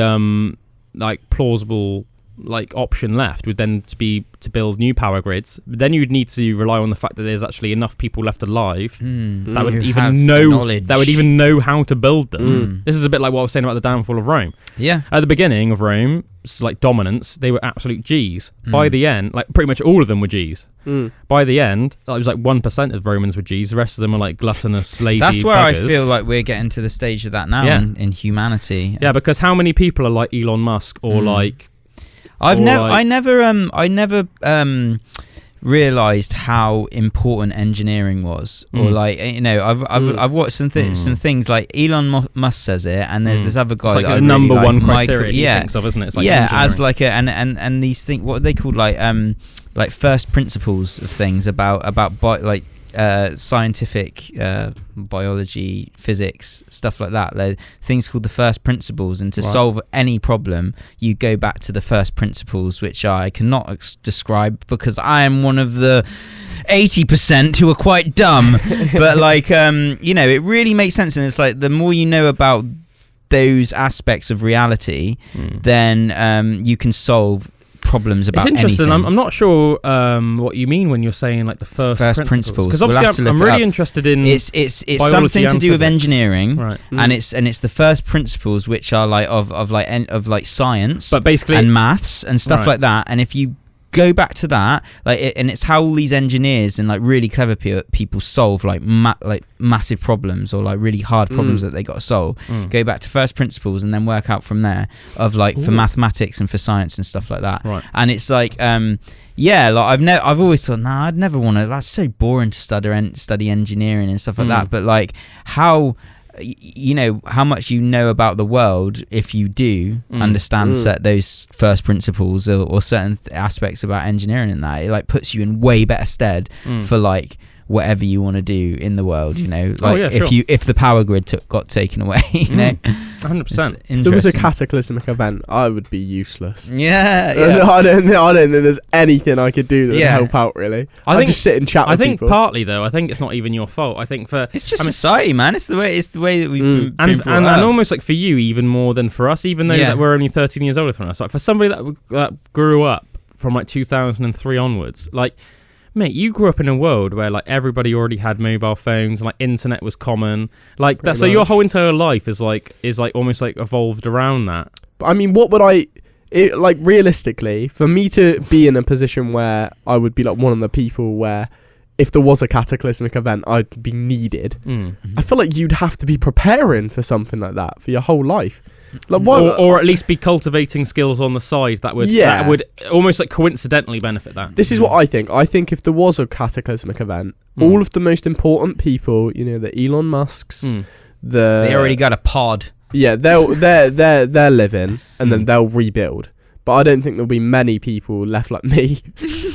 like plausible like option left would then be to build new power grids. Then you'd need to rely on the fact that there's actually enough people left alive that would even know how to build them. This is a bit like what I was saying about the downfall of Rome. At the beginning of Rome, like dominance, they were absolute G's. By the end, like pretty much all of them were G's. By the end, it was like 1% of Romans were G's. The rest of them were like gluttonous, lazy That's where buggers. I feel like we're getting to the stage of that now in humanity. Yeah, because how many people are like Elon Musk or like I never realized how important engineering was, or like, you know, I've watched some things like Elon Musk says it, and there's this other guy. It's like that a number really one criteria he thinks of, isn't it? It's like as like a and these things, what are they called, like first principles of things about like scientific biology, physics, stuff like that. There are things called the first principles, and to solve any problem, you go back to the first principles, which I cannot describe because I am one of the 80% who are quite dumb. But it really makes sense, and it's like the more you know about those aspects of reality, then you can solve problems about anything. It's interesting. I'm not sure what you mean when you're saying like the first principles, because obviously I'm really interested in it's something to do with engineering, right? And it's the first principles, which are like of science, but basically, and maths and stuff like that. And if you go back to that, and it's how all these engineers and like really clever people solve like massive problems or like really hard problems that they got to solve. Go back to first principles and then work out from there of like for mathematics and for science and stuff like that. Right. And it's like I've always thought, I'd never want to. That's so boring to study engineering and stuff like that. But like how much you know about the world if you do understand those first principles or certain aspects about engineering, and that it like puts you in way better stead for like whatever you want to do in the world, if the power grid got taken away, 100%. If there was a cataclysmic event, I would be useless. Yeah. I don't think there's anything I could do that would help out, really. I'd just sit and chat with people. Partly though, I think it's not even your fault. I think it's just society, man. It's the way that we've been and almost like for you even more than for us, even though that we're only 13 years older than us. Like for somebody that grew up from like 2003 onwards, like, mate, you grew up in a world where like everybody already had mobile phones and like internet was common, like that. So your whole entire life is like almost like evolved around that. But I mean, what would realistically, for me to be in a position where I would be like one of the people where if there was a cataclysmic event, I'd be needed. I feel like you'd have to be preparing for something like that for your whole life. Like or at least be cultivating skills on the side that would almost like coincidentally benefit that. This is what I think. I think if there was a cataclysmic event, all of the most important people, the Elon Musks, they already got a pod. Yeah, they're living, and then they'll rebuild. But I don't think there'll be many people left like me.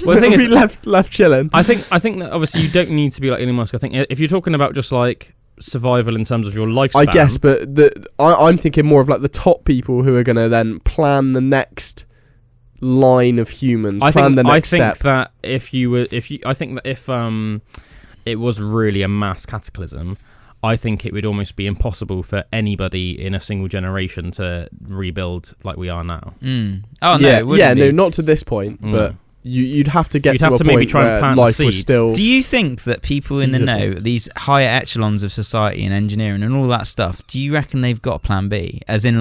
Well, the thing is, left chilling. I think that obviously you don't need to be like Elon Musk. I think if you're talking about just like survival in terms of your lifespan, I guess, but I'm thinking more of like the top people who are going to then plan the next line of humans. I think that if it was really a mass cataclysm, I think it would almost be impossible for anybody in a single generation to rebuild like we are now. Oh no, not to this point, but. You'd have to get to a point maybe try and plant life was still. Do you think that people in the know, these higher echelons of society and engineering and all that stuff, do you reckon they've got a plan B? They've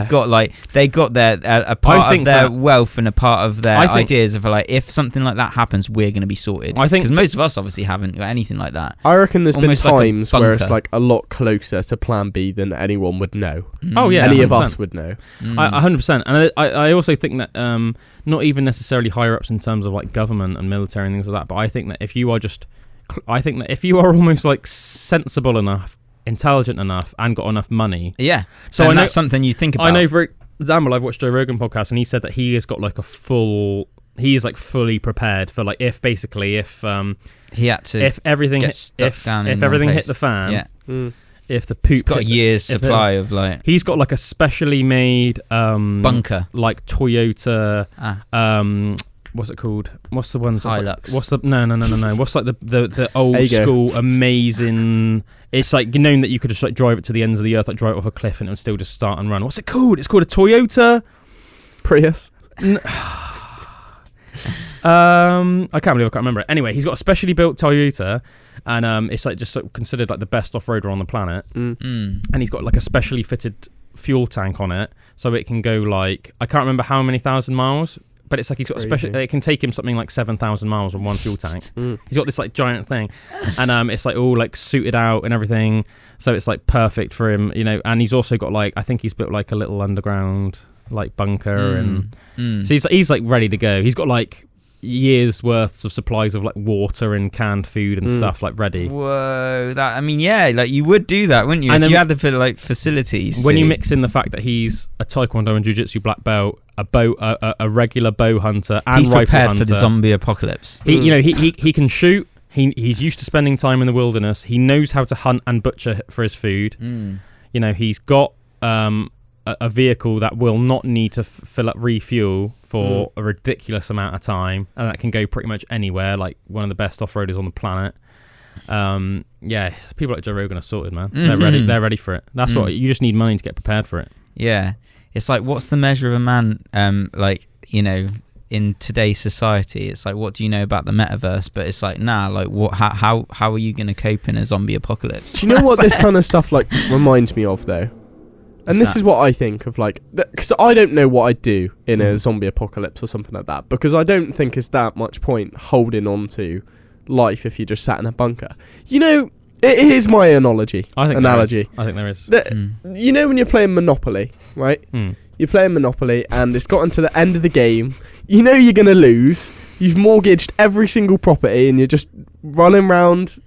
got their a part of their wealth and a part of their ideas of like, if something like that happens, we're going to be sorted. I think because most of us obviously haven't got anything like that. I reckon there's almost been times where it's like a lot closer to plan B than anyone would know. Oh yeah, any 100%. of us would know. 100%. And I also think that not even necessarily higher ups in terms of like government and military and things like that, but I think that if you are almost like sensible enough, intelligent enough, and got enough money, so that's something you think about. I know, for example, I've watched Joe Rogan podcast, and he said that he has got like he is like fully prepared for like if he had to if everything hit the fan. If the poop, he's got a year's supply of like. He's got like a specially made bunker, like Toyota. What's it called? What's the ones? Hilux. Like, what's the no? What's like the old school amazing? It's like known that you could just like drive it to the ends of the earth, like drive it off a cliff, and it would still just start and run. What's it called? It's called a Toyota Prius. I can't believe I can't remember it. Anyway, he's got a specially built Toyota, and it's like just sort of considered like the best off-roader on the planet. And he's got like a specially fitted fuel tank on it, so it can go like, I can't remember how many thousand miles, but it's like he's got a special. It can take him something like 7,000 miles on one fuel tank. He's got this like giant thing, and it's like all like suited out and everything, so it's like perfect for him, And he's also got like, I think he's built like a little underground like bunker, and so he's like ready to go. He's got like years worth of supplies of like water and canned food and stuff like ready. Whoa, like you would do that, wouldn't you? And if you had the like facilities. When you mix in the fact that he's a taekwondo and jiu-jitsu black belt, a regular bow hunter, and he's rifle prepared hunter for the zombie apocalypse. He can shoot. He's used to spending time in the wilderness. He knows how to hunt and butcher for his food. You know, he's got a vehicle that will not need to fill up refuel for a ridiculous amount of time, and that can go pretty much anywhere, like one of the best off-roaders on the planet. People like Joe Rogan are sorted, man. They're ready for it. That's what you just need, money to get prepared for it. Yeah, it's like, what's the measure of a man, like, you know, in today's society? It's like, what do you know about the metaverse? But it's like, nah, like, what? How are you going to cope in a zombie apocalypse? Do you know what this kind of stuff like reminds me of though? And this is what I think of, like, because I don't know what I'd do in a zombie apocalypse or something like that, because I don't think it's that much point holding on to life if you just sat in a bunker. You know, here's my analogy. I think there is. You know when you're playing Monopoly, right? You're playing Monopoly and it's gotten to the end of the game. You know you're going to lose. You've mortgaged every single property and you're just running around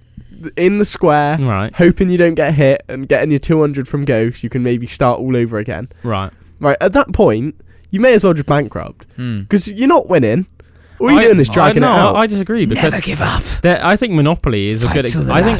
in the square, right, hoping you don't get hit and getting your 200 from go so you can maybe start all over again. Right. At that point, you may as well just bankrupt because you're not winning. All you're doing is dragging it out. I disagree, because never give up. I think Monopoly is a good.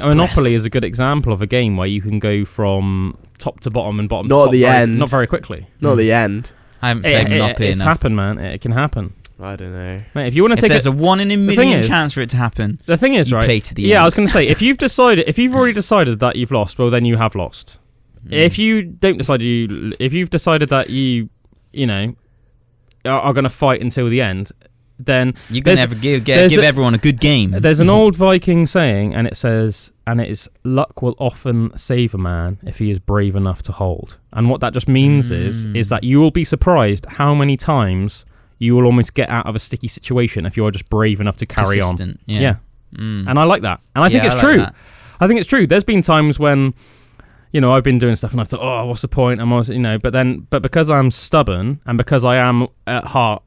Monopoly is a good example of a game where you can go from top to bottom and bottom. Not to at the end. Not very quickly. Not at the end. I haven't played Monopoly enough. It's happened, man. It can happen. I don't know. Mate, if you want to take, there's a 1 in a million chance for it to happen. The thing is, right? Play to the end. I was going to say, if you've already decided that you've lost, well, then you have lost. If you don't decide if you've decided that you know, are going to fight until the end, then you can never give everyone a good game. There's an old Viking saying, and it says, and it is, luck will often save a man if he is brave enough to hold. And what that just means is that you will be surprised how many times you will almost get out of a sticky situation if you are just brave enough to carry on. Yeah. And I like that. And I think it's true. I think it's true. There's been times when, you know, I've been doing stuff and I've thought, oh, what's the point? But because I'm stubborn and because I am at heart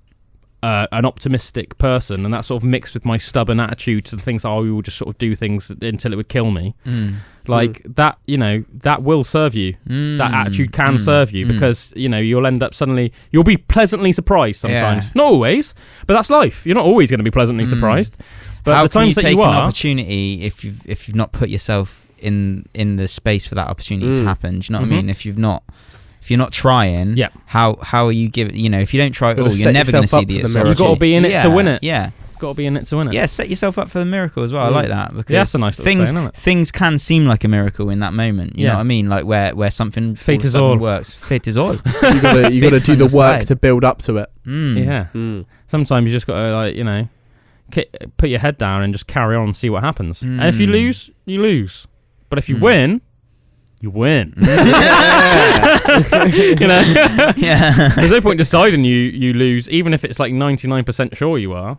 an optimistic person, and that sort of mixed with my stubborn attitude to the things I will just sort of do things until it would kill me. That, you know, that will serve you. That attitude can serve you because, you know, you'll be pleasantly surprised sometimes. Not always, but that's life. You're not always going to be pleasantly surprised. But how the times can you that take you an are, opportunity if you've not put yourself in the space for that opportunity to happen? Do you know what I mean? If you're not trying, how are you giving? You know, if you don't try at all, you're never going to see the miracle. You've got to be in it to win it. Yeah, got to be in it to win it. Yeah, set yourself up for the miracle as well. I like that, because that's a nice saying, isn't it? Things can seem like a miracle in that moment. You know what I mean? Like where something fate is all works. Fate is all. You got to do the work to build up to it. Sometimes you just got to, like, you know, put your head down and just carry on and see what happens. And if you lose, you lose. But if you win, you win. You know? There's no point deciding you lose, even if it's like 99% sure you are.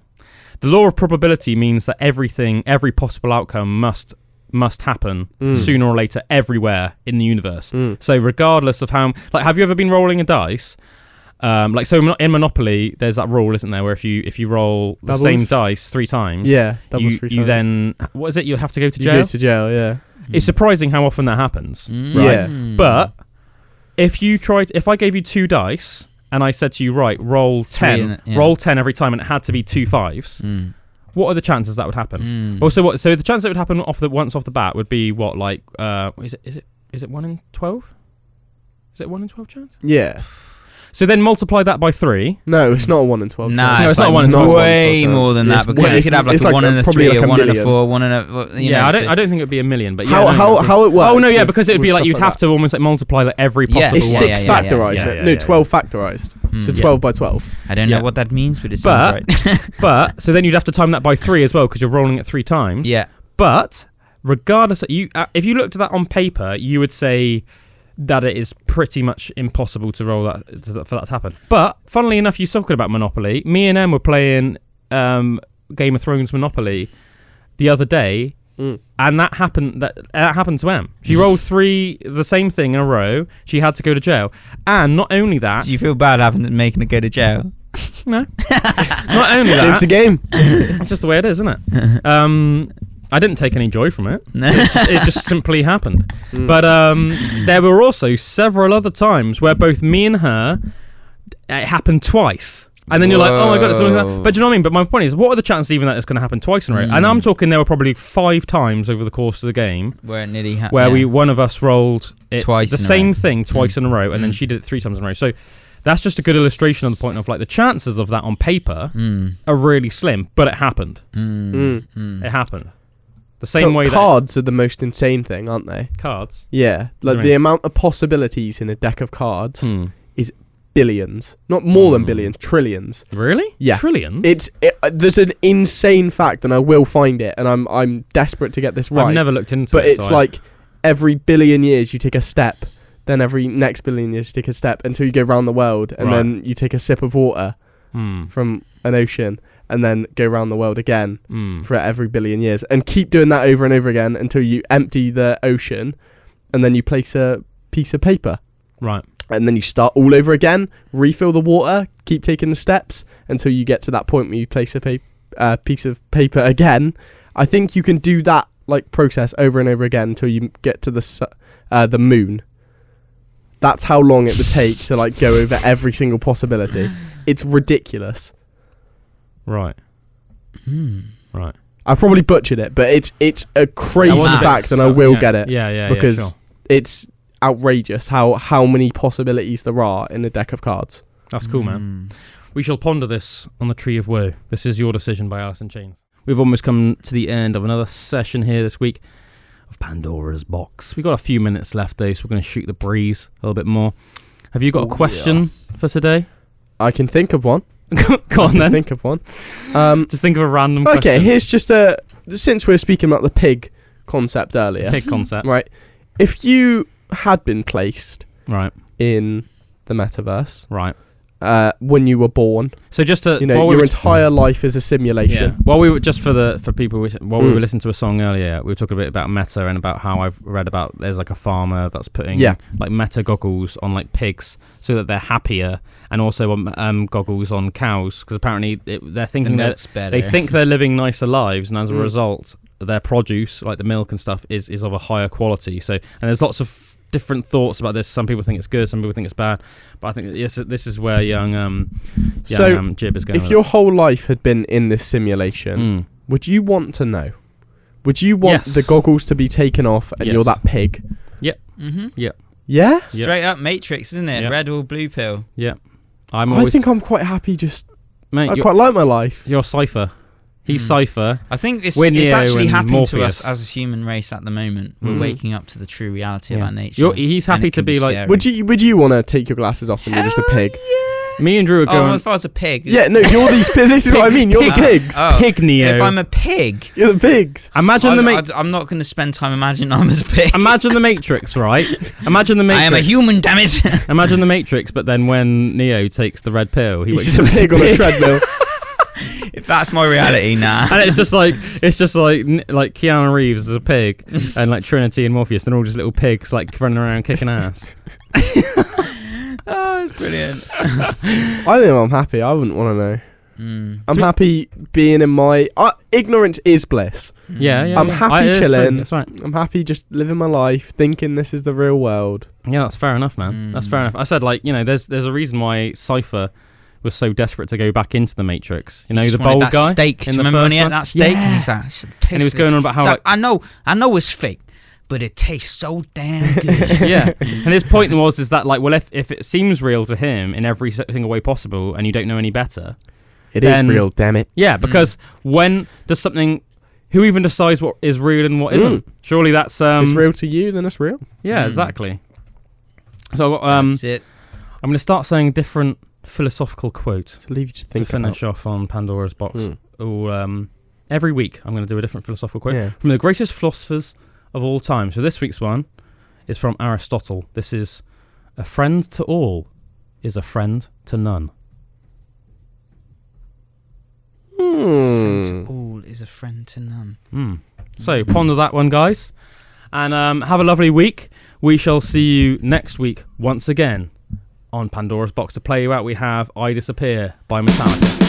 The law of probability means that every possible outcome must happen sooner or later everywhere in the universe. So regardless of how, like, have you ever been rolling a dice? So in Monopoly, there's that rule, isn't there, where if you roll the same dice 3 times, doubles 3 times. You then, what is it? You have to go to jail. You go to jail, yeah. It's surprising how often that happens, right? But if I gave you 2 dice and I said to you, right, roll 10 every time, and it had to be 2 5s, what are the chances that would happen? So the chance that would happen once off the bat would be what, like, is it 1 in 12? Is it 1 in 12 chance? Yeah. So then multiply that by 3. No, it's not a 1 in 12. Nah, it's not 1 in 12. Way more than that, because you could have like a 1 in a 3, a 1 in a 4, 1 in a... I don't think it would be a million, but how it works? Oh no, because it would be like you'd have to almost like multiply like every possible it's 6 factorised. No, 12 factorised. So 12 by 12. I don't know what that means, but it sounds right. But so then you'd have to time that by 3 as well, because you're rolling it 3 times. Yeah. But regardless, if you looked at that on paper, you would say that it is pretty much impossible to roll that for that to happen. But funnily enough, you're talking about Monopoly. Me and Em were playing Game of Thrones Monopoly the other day, and that happened. That happened to Em. She rolled 3 the same thing in a row. She had to go to jail, and not only that. Do you feel bad making her go to jail? No. Not only that. It's a game. It's just the way it is, isn't it? I didn't take any joy from it. It just simply happened. But there were also several other times where both me and her, it happened twice. And then you're like, oh my god, it's something like that. But do you know what I mean? But my point is, what are the chances even that it's going to happen twice in a row? And I'm talking there were probably 5 times over the course of the game where it nearly happened. Where one of us rolled it twice the same thing twice in a row, and then she did it 3 times in a row. So that's just a good illustration of the point of like the chances of that on paper are really slim, but it happened. It happened. The same way cards are the most insane thing, aren't they? Cards? Yeah. Like the amount of possibilities in a deck of cards is billions. Not more than billions, trillions. Really? Yeah. Trillions? There's an insane fact, and I will find it, and I'm desperate to get this right. I've never looked into it. But it's so like every billion years you take a step, then every next billion years you take a step until you go around the world, and then you take a sip of water from an ocean, and then go around the world again for every billion years, and keep doing that over and over again until you empty the ocean, and then you place a piece of paper. Right. And then you start all over again, refill the water, keep taking the steps until you get to that point where you place a piece of paper again. I think you can do that like process over and over again until you get to the moon. That's how long it would take to like go over every single possibility. It's ridiculous. Right. Right. I've probably butchered it, but it's a crazy fact, and I will get it. Yeah. Because it's outrageous how many possibilities there are in a deck of cards. That's cool, man. We shall ponder this on the Tree of Woe. This is Your Decision by Alice in Chains. We've almost come to the end of another session here this week of Pandora's Box. We've got a few minutes left, though, so we're going to shoot the breeze a little bit more. Have you got a question for today? I can think of one. Go on, then. Think of one. Just think of a random question. Okay, here's just since we're speaking about the pig concept earlier. Pig concept. Right. If you had been placed in the metaverse when you were born, so just to your entire life is a simulation. While we were for people while we were listening to a song earlier, we were talking a bit about meta and about how I've read about there's like a farmer that's putting like meta goggles on like pigs so that they're happier, and also goggles on cows because apparently they're thinking they think they're living nicer lives, and as a result their produce like the milk and stuff is of a higher quality. So, and there's lots of different thoughts about this. Some people think it's good, some people think it's bad, but I think this is where young Jib is going. If your whole life had been in this simulation, would you want to know? Would you want the goggles to be taken off and you're that pig? Yep. Yep. Yeah? Straight up Matrix, isn't it? Yep. Red or blue pill. Yeah. I think I'm quite happy Mate, I quite like my life. You're Cypher. He's Cypher. I think it's actually happening to us as a human race at the moment. We're waking up to the true reality of our nature. He's happy to be like... Scary. Would you want to take your glasses off and you're just a pig? Yeah. Me and Drew are going... Oh, if I was a pig... Yeah, no, you're these pigs. This is what I mean. You're the pigs. Pig Neo. If I'm a pig... You're the pigs. Imagine I'm not going to spend time imagining I'm as a pig. Imagine the Matrix, right? Imagine the Matrix. I am a human, damn it. Imagine the Matrix, but then when Neo takes the red pill, he's just a pig on a treadmill. If that's my reality, nah. And it's just like Keanu Reeves as a pig, and like Trinity and Morpheus, they're all just little pigs like running around kicking ass. Oh, it's brilliant. I think I'm happy. I wouldn't want to know. I'm happy being in my... ignorance is bliss. Yeah. I'm happy chilling. That's right. I'm happy just living my life, thinking this is the real world. Yeah, that's fair enough, man. That's fair enough. I said, like, there's a reason why Cypher was so desperate to go back into the Matrix. The bold that guy. Steak. Do you remember when he had that steak? Yeah. And he was going on about how like, I know it's fake, but it tastes so damn good. Yeah. And his point was that like, well, if it seems real to him in every single way possible, and you don't know any better, it is real. Damn it. Yeah, because when does something? Who even decides what is real and what isn't? Surely that's if it's real to you, then it's real. Yeah, exactly. So I've got, that's it. I'm going to start saying different philosophical quote to leave you to think to finish off on Pandora's Box. Every week I'm going to do a different philosophical quote from the greatest philosophers of all time. So this week's one is from Aristotle. This is: a friend to all is a friend to none. A friend to all is a friend to none. So ponder that one, guys, and have a lovely week. We shall see you next week once again on Pandora's Box. To play you out, we have I Disappear by Metallica.